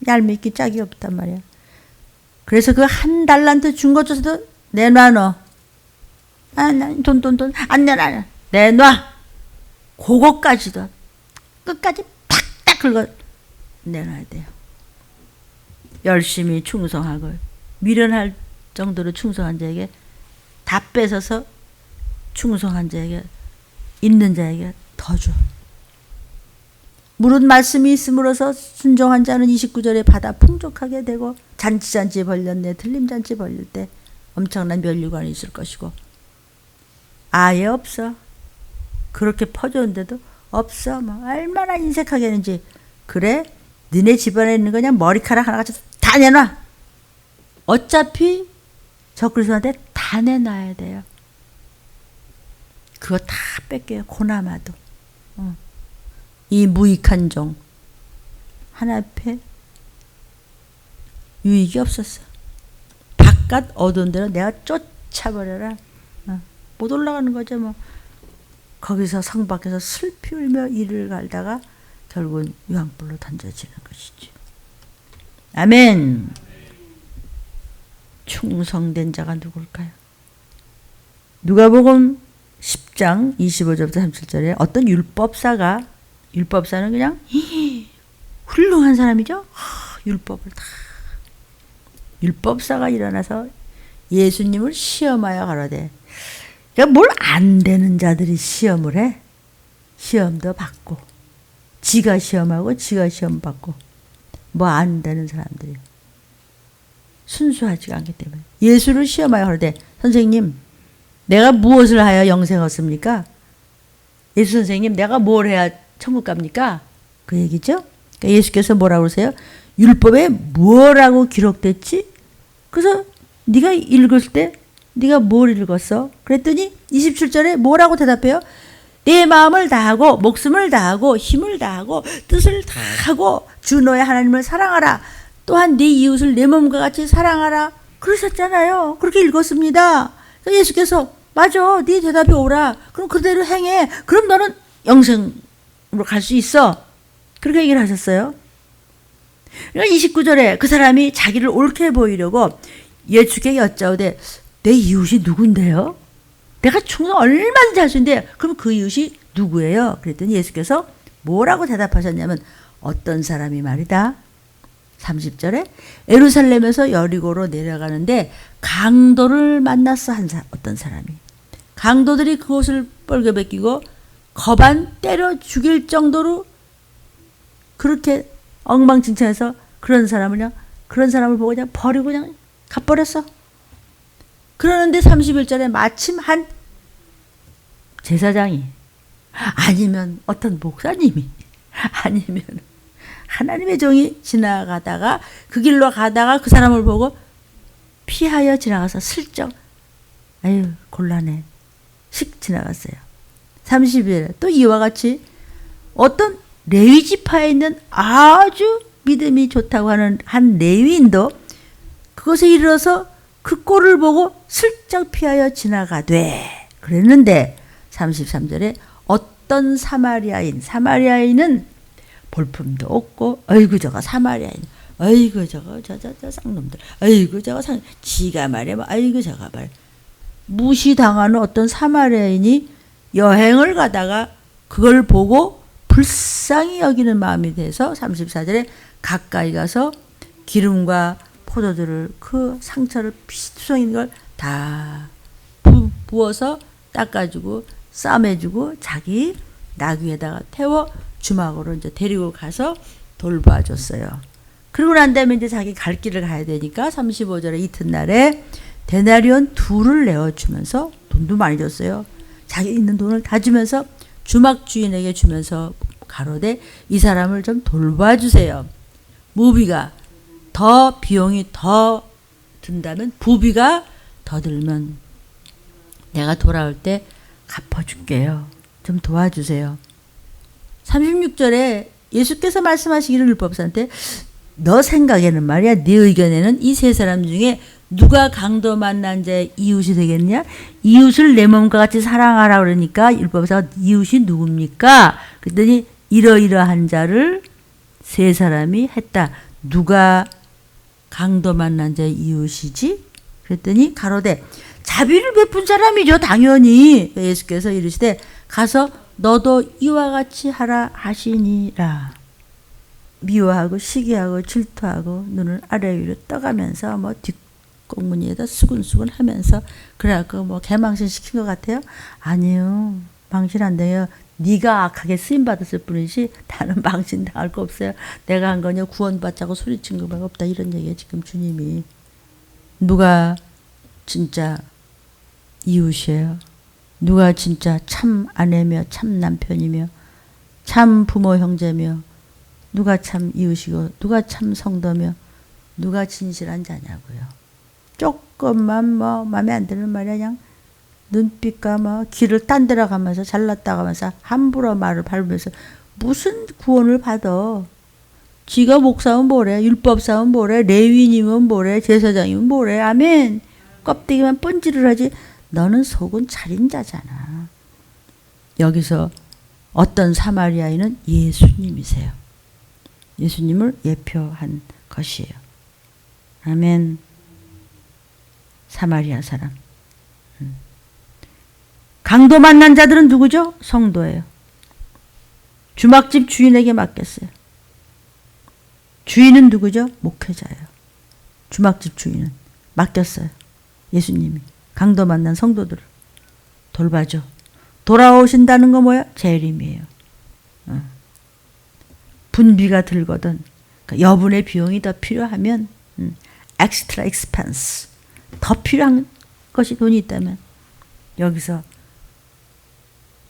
얄밉기 짝이 없단 말이야. 그래서 그 한 달란트 준 것 조차도 내놔 너. 돈 안 내놔. 내놔. 그거까지도 끝까지 팍딱 긁어 내놔야 돼요. 열심히 충성하고 미련할 정도로 충성한 자에게 다 뺏어서 충성한 자에게 있는 자에게 더 줘. 무릇 말씀이 있음으로써 순종한 자는 29절에 받아 풍족하게 되고 잔치 벌렸네. 들림잔치 벌릴 때 엄청난 면류관이 있을 것이고 아예 없어. 그렇게 퍼줬는데도 없어. 뭐 얼마나 인색하게 했는지. 그래? 너네 집안에 있는 거 그냥 머리카락 하나같이 다 내놔. 어차피 저 그리스도한테 다 내놔야 돼요. 그거 다 뺏겨요. 고나마도. 이 무익한 종 하나 앞에 유익이 없었어. 바깥 어두운 데로 내가 쫓아버려라. 못 올라가는 거죠. 뭐 거기서 성 밖에서 슬피 울며 이를 갈다가 결국은 유황불로 던져지는 것이죠. 아멘. 충성된 자가 누굴까요? 누가복음 10장 25절부터 37절에 어떤 율법사는 그냥 훌륭한 사람이죠. 율법을 다. 율법사가 일어나서 예수님을 시험하여 가로되. 그러니까 뭘 안 되는 자들이 시험을 해. 시험도 받고. 지가 시험하고 지가 시험 받고. 뭐 안 되는 사람들이. 순수하지가 않기 때문에. 예수를 시험하여 가로되 선생님 내가 무엇을 하여 영생 얻습니까? 예수 선생님 내가 뭘 해야 천국 갑니까? 그 얘기죠. 그러니까 예수께서 뭐라고 그러세요? 율법에 뭐라고 기록됐지? 그래서 네가 읽을 때 네가 뭘 읽었어? 그랬더니 27절에 뭐라고 대답해요? 내 마음을 다하고 목숨을 다하고 힘을 다하고 뜻을 다하고 주 너의 하나님을 사랑하라. 또한 네 이웃을 내 몸과 같이 사랑하라. 그러셨잖아요. 그렇게 읽었습니다. 예수께서 맞아. 네 대답이 오라. 그럼 그대로 행해. 그럼 너는 영생으로 갈 수 있어. 그렇게 얘기를 하셨어요. 그러니까 29절에 그 사람이 자기를 옳게 보이려고 예수께 여짜오되 내 이웃이 누군데요? 내가 충성 얼마든지 할 수 있는데 그럼 그 이웃이 누구예요? 그랬더니 예수께서 뭐라고 대답하셨냐면 어떤 사람이 말이다. 30절에 예루살렘에서 여리고로 내려가는데 강도를 만났어. 어떤 사람이. 강도들이 그곳을 뻘게 벗기고 거반 때려 죽일 정도로 그렇게 엉망진창해서 그런 사람을 보고 그냥 버리고 그냥 가버렸어. 그러는데 31절에 마침 한 제사장이 아니면 어떤 목사님이 아니면 하나님의 종이 지나가다가 그 길로 가다가 그 사람을 보고 피하여 지나가서 슬쩍 아유 곤란해 씩 지나갔어요. 30일에 또 이와 같이 어떤 레위 지파에 있는 아주 믿음이 좋다고 하는 한 레위인도 그것에 이르러서 그 꼴을 보고 슬쩍 피하여 지나가되 그랬는데 33절에 어떤 사마리아인은 볼품도 없고 어이구 저거 사마리아인 어이구 저거 저 쌍놈들 어이구 저거 지가 말이야 어이구 저거 말 무시당하는 어떤 사마리아인이 여행을 가다가 그걸 보고 불쌍히 여기는 마음이 돼서 34절에 가까이 가서 기름과 포도주를 그 상처를 피투성 있는 걸 다 부어서 닦아주고 싸매주고 자기 나귀에다가 태워 주막으로 이제 데리고 가서 돌봐줬어요. 그러고 난 다음에 이제 자기 갈 길을 가야 되니까 35절에 이튿날에 데나리온 2를 내어주면서 돈도 많이 줬어요. 자기 있는 돈을 다 주면서 주막 주인에게 주면서 가로되 이 사람을 좀 돌봐주세요. 무비가 더 비용이 더 든다면 부비가 더 들면 내가 돌아올 때 갚아줄게요. 좀 도와주세요. 36절에 예수께서 말씀하시기를 율법사한테 너 생각에는 말이야 네 의견에는 이 세 사람 중에 누가 강도 만난 자의 이웃이 되겠냐? 이웃을 내 몸과 같이 사랑하라 그러니까 율법사가 이웃이 누굽니까? 그랬더니 이러이러한 자를 세 사람이 했다. 누가 강도 만난 자의 이웃이지? 그랬더니 가로되 자비를 베푼 사람이죠. 당연히. 예수께서 이르시되 가서 너도 이와 같이 하라 하시니라. 미워하고 시기하고 질투하고 눈을 아래 위로 떠가면서 뭐 뒷공문에다 수근수근 하면서 그래갖고 뭐 개망신 시킨 것 같아요? 아니요. 망신 안 돼요. 네가 악하게 쓰임받았을 뿐이지 나는 망신 당할 거 없어요. 내가 한 거냐 구원받자고 소리친 것밖에 없다. 이런 얘기예요. 지금 주님이. 누가 진짜 이웃이에요. 누가 진짜 참 아내며 참 남편이며 참 부모 형제며 누가 참 이웃이고 누가 참 성도며 누가 진실한 자냐고요. 조금만 뭐 마음에 안 드는 말이야 그냥 눈빛과 뭐 길을 딴 데로 가면서 잘났다 가면서 함부로 말을 밟으면서 무슨 구원을 받아. 지가 목사면 뭐래 율법사면 뭐래 레위인이면 뭐래 제사장이면 뭐래 아멘. 껍데기만 번지를 하지 너는 속은 차린 자잖아. 여기서 어떤 사마리아인은 예수님이세요. 예수님을 예표한 것이에요. 아멘. 사마리아 사람. 강도 만난 자들은 누구죠? 성도예요. 주막집 주인에게 맡겼어요. 주인은 누구죠? 목회자예요. 주막집 주인은 맡겼어요. 예수님이 강도 만난 성도들을 돌봐줘. 돌아오신다는 거 뭐야? 재림이에요. 분비가 들거든. 그러니까 여분의 비용이 더 필요하면 extra expense 더 필요한 것이 돈이 있다면 여기서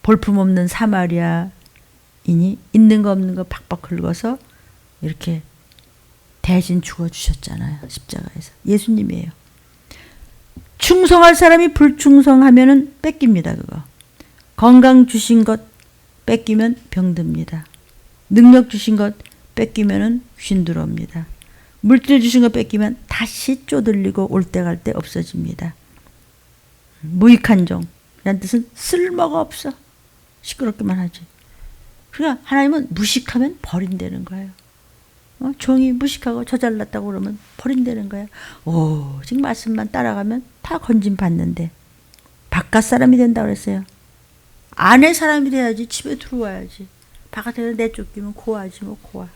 볼품없는 사마리아인이 있는 거 없는 거 팍팍 긁어서 이렇게 대신 죽어주셨잖아요. 십자가에서. 예수님이에요. 충성할 사람이 불충성하면은 뺏깁니다. 그거. 건강 주신 것 뺏기면 병듭니다. 능력 주신 것 뺏기면은 귀신 들어옵니다. 물질 주신 것 뺏기면 다시 쪼들리고 올 때 갈 때 없어집니다. 무익한 종. 이란 뜻은 쓸모가 없어. 시끄럽기만 하지. 그러니까 하나님은 무식하면 버린다는 거예요. 종이 무식하고 저 잘났다고 그러면 버린다는 거예요. 오직 말씀만 따라가면 다 건진 받는데 바깥 사람이 된다고 그랬어요. 안에 사람이 돼야지. 집에 들어와야지. 바깥에서 내쫓기면 고하지 뭐 고하.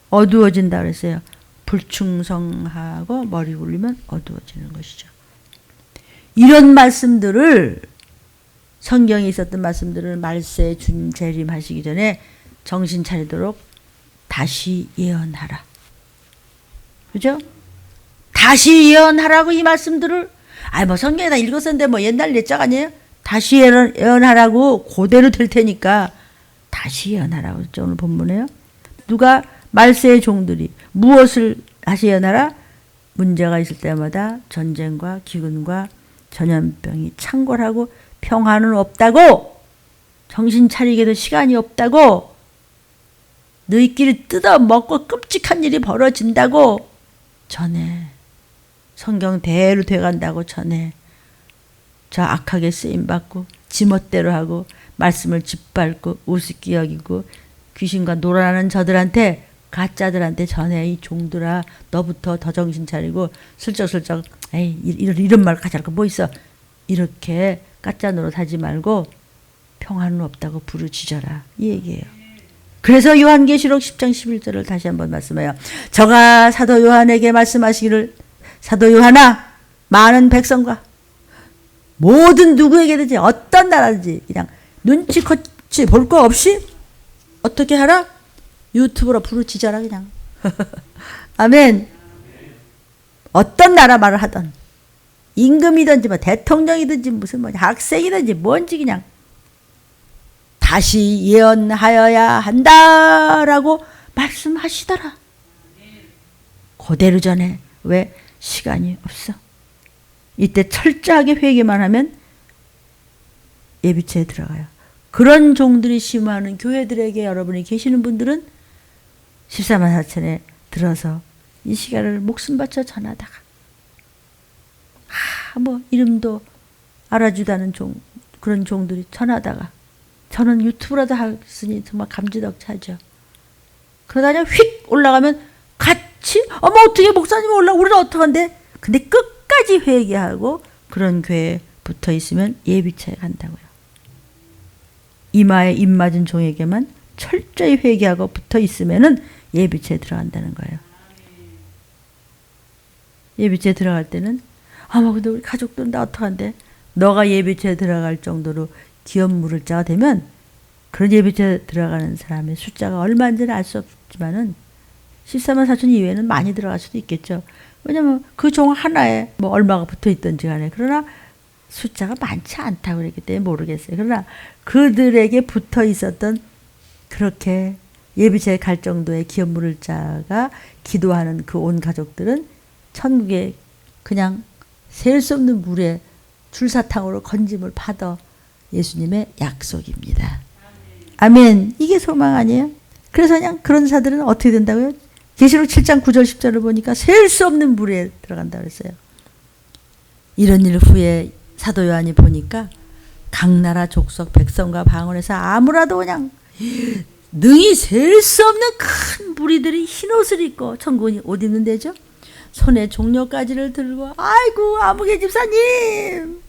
어두워진다 그랬어요. 불충성하고 머리 굴리면 어두워지는 것이죠. 이런 말씀들을 성경에 있었던 말씀들을 말세 주님 재림하시기 전에 정신 차리도록 다시 예언하라. 그죠? 다시 예언하라고 이 말씀들을 뭐 성경에 다 읽었었는데 뭐 옛날 옛적 아니에요? 다시 예언하라고 그대로 될 테니까 다시 예언하라고 했죠. 오늘 본문에요. 누가 말세의 종들이 무엇을 다시 예언하라? 문제가 있을 때마다 전쟁과 기근과 전염병이 창궐하고 평화는 없다고, 정신 차리게도 시간이 없다고, 너희끼리 뜯어먹고 끔찍한 일이 벌어진다고 전해. 성경대로 돼간다고 전해. 저 악하게 쓰임받고 지멋대로 하고 말씀을 짓밟고 우습게 여기고 귀신과 놀아나는 저들한테, 가짜들한테 전해. 이 종들아, 너부터 더 정신 차리고 슬쩍슬쩍 이런 말 가져갈 거 뭐 있어. 이렇게 가짜 노릇하지 말고 평화는 없다고 부르짖어라. 이 얘기예요. 그래서 요한계시록 10장 11절을 다시 한번 말씀해요. 저가 사도 요한에게 말씀하시기를, 사도 요한아, 많은 백성과 모든 누구에게든지 어떤 나라든지 그냥 눈치코치 볼 거 없이 어떻게 하라? 유튜브로 부르짖어라 그냥. 아멘. 어떤 나라 말을 하던, 임금이든지 뭐 대통령이든지 무슨 뭐 학생이든지 뭔지 그냥 다시 예언하여야 한다라고 말씀하시더라. 그대로 전에. 왜? 시간이 없어. 이때 철저하게 회개만 하면 예비체에 들어가요. 그런 종들이 심화하는 교회들에게 여러분이 계시는 분들은 14만 4천에 들어서 이 시간을 목숨 바쳐 전하다가 뭐 이름도 알아주다는 종, 그런 종들이 전하다가, 저는 유튜브라도 했으니 정말 감지덕차죠. 그러다가 휙 올라가면 같이 어떻게 목사님 올라오고 우리는 어떡한데? 근데 끝까지 회개하고 그런 교회에 붙어 있으면 예비차에 간다고요. 이마에 입 맞은 종에게만 철저히 회개하고 붙어 있으면은 예비체에 들어간다는 거예요. 예비체에 들어갈 때는 근데 우리 가족들은 나 어떡한데? 너가 예비체에 들어갈 정도로 기업 물을 자가 되면 그런 예비체에 들어가는 사람의 숫자가 얼마인지는 알 수 없지만은 14만 4천 이외에는 많이 들어갈 수도 있겠죠. 왜냐면 그 종 하나에 뭐 얼마가 붙어 있던지 간에. 그러나 숫자가 많지 않다고 그랬기 때문에 모르겠어요. 그러나 그들에게 붙어 있었던, 그렇게 예비체에 갈 정도의 기업 물을 자가 기도하는 그 온 가족들은 천국에 그냥 셀 수 없는 물에 줄사탕으로 건짐을 받아 예수님의 약속입니다. 아멘. 이게 소망 아니에요? 그래서 그냥 그런 사들은 어떻게 된다고요? 계시록 7장 9절 10절을 보니까 셀 수 없는 물에 들어간다고 했어요. 이런 일 후에 사도 요한이 보니까 각 나라 족속 백성과 방언에서 아무라도 그냥 능히 셀 수 없는 큰 무리들이 흰 옷을 입고, 천국이 옷 입는 데죠? 손에 종려가지를 들고, 아이고 아무개 집사님,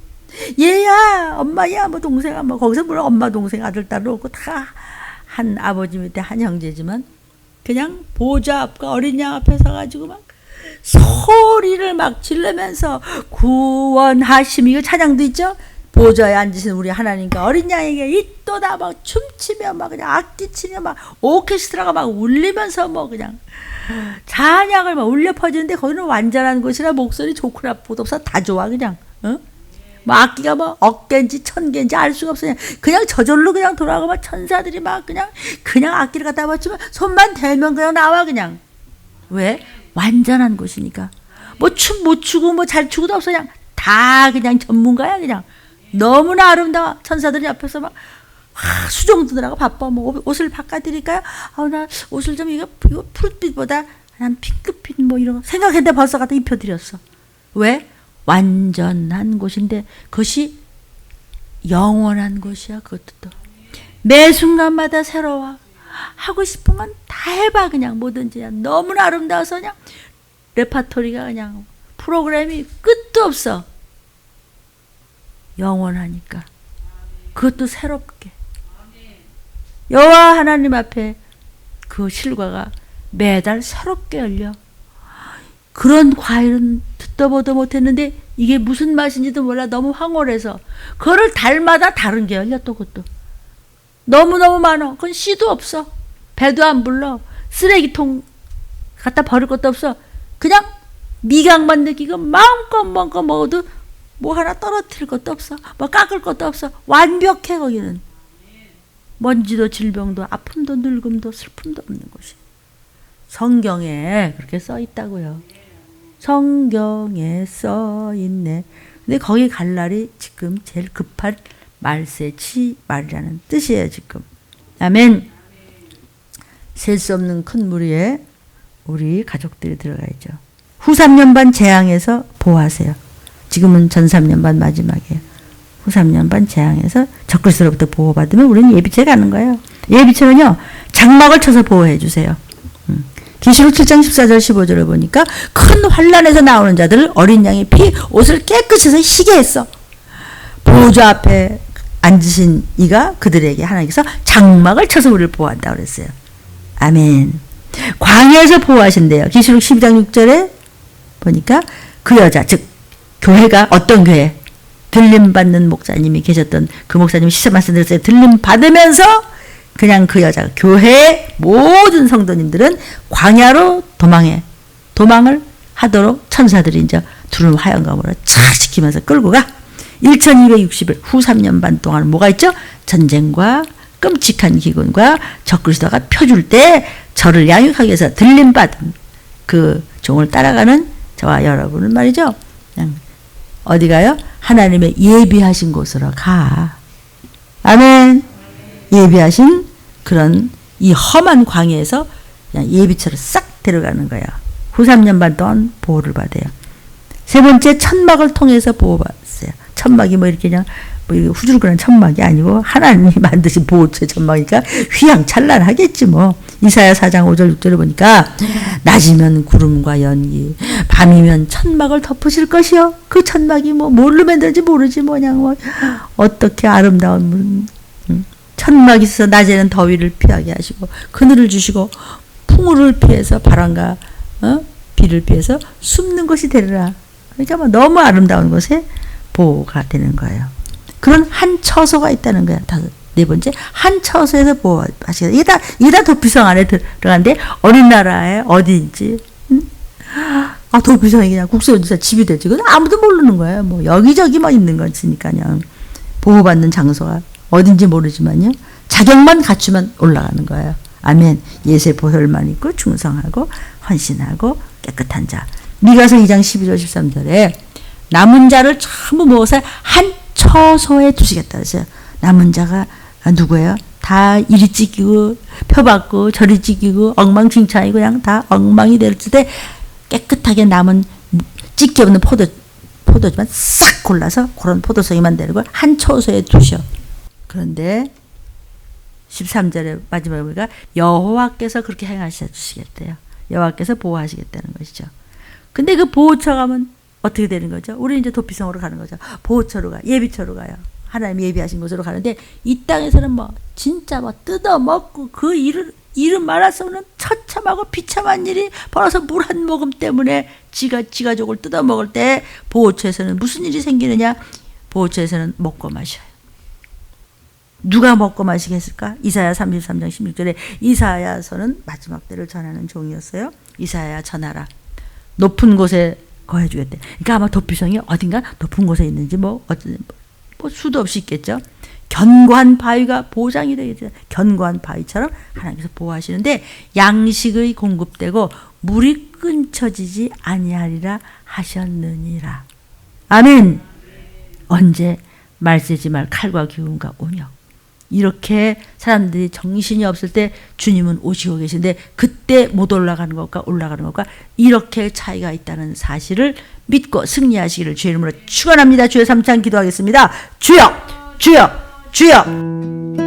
얘야 엄마야 뭐 동생아 뭐, 거기서 물론 엄마 동생 아들 딸 없고 다 한 아버지 밑에 한 형제지만 그냥 보좌 앞과 어린 양 앞에 서가지고 막 소리를 막 지르면서 구원하심, 이거 찬양도 있죠? 보좌에 앉으신 우리 하나님과 어린 양에게 이또다 막 춤추며 막 그냥 악기 치며 막 오케스트라가 막 울리면서 뭐 그냥 찬양을 막 울려 퍼지는데, 거기는 완전한 곳이라 목소리 좋구나 보도사 다 좋아 그냥. 뭐 악기가 뭐 억개인지 천개인지 알 수가 없어요. 그냥 저절로 그냥 돌아가고 막 천사들이 막 그냥 악기를 갖다 맞추면 손만 대면 그냥 나와 그냥. 왜? 완전한 곳이니까. 뭐 춤 못 추고 뭐 잘 추고도 없어. 그냥 다 그냥 전문가야 그냥. 너무나 아름다워. 천사들이 옆에서 막 수종 드느라고 바빠. 뭐 옷을 바꿔드릴까요? 나 옷을 좀 이거 푸른빛보다 난 핑크빛 뭐 이런 거 생각했는데 벌써 갖다 입혀드렸어. 왜? 완전한 곳인데 그것이 영원한 곳이야. 그것도 또 매 순간마다 새로워. 하고 싶은 건 다 해봐. 그냥 뭐든지. 너무나 아름다워서 그냥 레파토리가 그냥 프로그램이 끝도 없어. 영원하니까. 그것도 새롭게. 여호와 하나님 앞에 그 실과가 매달 새롭게 열려. 그런 과일은 듣도 보도 못했는데 이게 무슨 맛인지도 몰라. 너무 황홀해서. 그거를 달마다 다른 게 열려 또 그것도. 너무너무 많아. 그건 씨도 없어. 배도 안 불러. 쓰레기통 갖다 버릴 것도 없어. 그냥 미각만 느끼고 마음껏 먹어도 뭐 하나 떨어뜨릴 것도 없어. 뭐 깎을 것도 없어. 완벽해 거기는. 먼지도 질병도 아픔도 늙음도 슬픔도 없는 곳이. 성경에 그렇게 써 있다고요. 성경에 써 있네. 근데 거기 갈 날이 지금 제일 급한 말세치 말이라는 뜻이에요 지금. 아멘. 셀 수 없는 큰 무리에 우리 가족들이 들어가야죠. 후 3년 반 재앙에서 보호하세요. 지금은 전 3년 반 마지막이에요. 후 3년 반 재앙에서 적그리스도로부터 보호받으면 우리는 예비체 가는 거예요. 예비체는요 장막을 쳐서 보호해 주세요. 계시록 7장 14절 15절을 보니까 큰 환란에서 나오는 자들을 어린 양의 피 옷을 깨끗이 해서 희게 했어. 보호자 앞에 앉으신 이가 그들에게 하나님께서 장막을 쳐서 우리를 보호한다고 그랬어요. 아멘. 광야에서 보호하신대요. 계시록 12장 6절에 보니까 그 여자 즉 교회가 어떤 교회? 들림받는 목사님이 계셨던 그 목사님이 시사 말씀드렸어요. 들림받으면서 그냥 그 여자가 교회의 모든 성도님들은 광야로 도망을 하도록 천사들이 이제 두름 화영감으로 착 시키면서 끌고 가. 1260일 후 3년 반 동안 뭐가 있죠? 전쟁과 끔찍한 기근과 적그리스도가 펴줄 때 저를 양육하기 위해서 들림받은 그 종을 따라가는 저와 여러분은 말이죠. 그냥 어디 가요? 하나님의 예비하신 곳으로 가. 아멘. 예비하신 그런 이 험한 광야에서 그냥 예비처럼 싹 데려가는 거예요. 후 3년 반 동안 보호를 받아요. 세 번째 천막을 통해서 보호받았어요. 천막이 뭐 이렇게 그냥 뭐 후줄근한 천막이 아니고 하나님이 만드신 보호처의 천막이니까 휘황찬란하겠지 뭐. 이사야 4장 5절 6절을 보니까 낮이면 구름과 연기 밤이면 천막을 덮으실 것이요. 그 천막이 뭐 뭘로 만들지 모르지 뭐 그냥 뭐 어떻게 아름다운 천막이 있어서 낮에는 더위를 피하게 하시고 그늘을 주시고 풍우를 피해서 바람과 비를 피해서 숨는 것이 되리라. 그러니까 뭐 너무 아름다운 곳에 보호가 되는 거예요. 그런 한 처소가 있다는 거야. 네 번째 한 처소에서 보호하시겠다. 이게 다 도피성 안에 들어가는데 어린 나라에 어디인지 도피성이 그냥 국세원지사 집이 되지. 그건 아무도 모르는 거예요. 뭐 여기저기 뭐 있는 거니까요. 보호받는 장소가 어딘지 모르지만요. 자격만 갖추면 올라가는 거예요. 아멘. 예수의 보혈만 있고 충성하고 헌신하고 깨끗한 자. 미가서 2장 12절 13절에 남은 자를 전부 모아서 한 처소에 두시겠다 그랬어요. 남은 자가 누구예요? 다 이리 찢기고 펴받고 저리 찢기고 엉망진창이고 그냥 다 엉망이 됐을 때 깨끗하게 남은 찢기 없는 포도지만 싹 골라서 그런 포도송이만 되는 걸 한 처소에 두셔. 그런데 13절에 마지막에 보니까 여호와께서 그렇게 행하셔 주시겠대요. 여호와께서 보호하시겠다는 것이죠. 근데 그 보호처 가면 어떻게 되는 거죠? 우리는 이제 도피성으로 가는 거죠. 보호처로 가, 예비처로 가요. 하나님 예비하신 곳으로 가는데 이 땅에서는 뭐 진짜 뭐 뜯어먹고 그 이름 말아서는 처참하고 비참한 일이 벌어서 물 한 모금 때문에 지가족을 뜯어먹을 때 보호처에서는 무슨 일이 생기느냐? 보호처에서는 먹고 마셔요. 누가 먹고 마시겠을까? 이사야 33장 16절에 이사야서는 마지막 때를 전하는 종이었어요. 이사야 전하라. 높은 곳에 거해주겠대. 그러니까 아마 도피성이 어딘가 높은 곳에 있는지 뭐 수도 없이 있겠죠. 견고한 바위가 보장이 되겠죠. 견고한 바위처럼 하나님께서 보호하시는데 양식의 공급되고 물이 끊쳐지지 아니하리라 하셨느니라. 아멘. 언제 말세지 말 칼과 기운과 온역. 이렇게 사람들이 정신이 없을 때 주님은 오시고 계신데 그때 못 올라가는 것과 올라가는 것과 이렇게 차이가 있다는 사실을 믿고 승리하시기를 주의 이름으로 축원합니다. 주여 3찬 기도하겠습니다. 주여 주여 주여.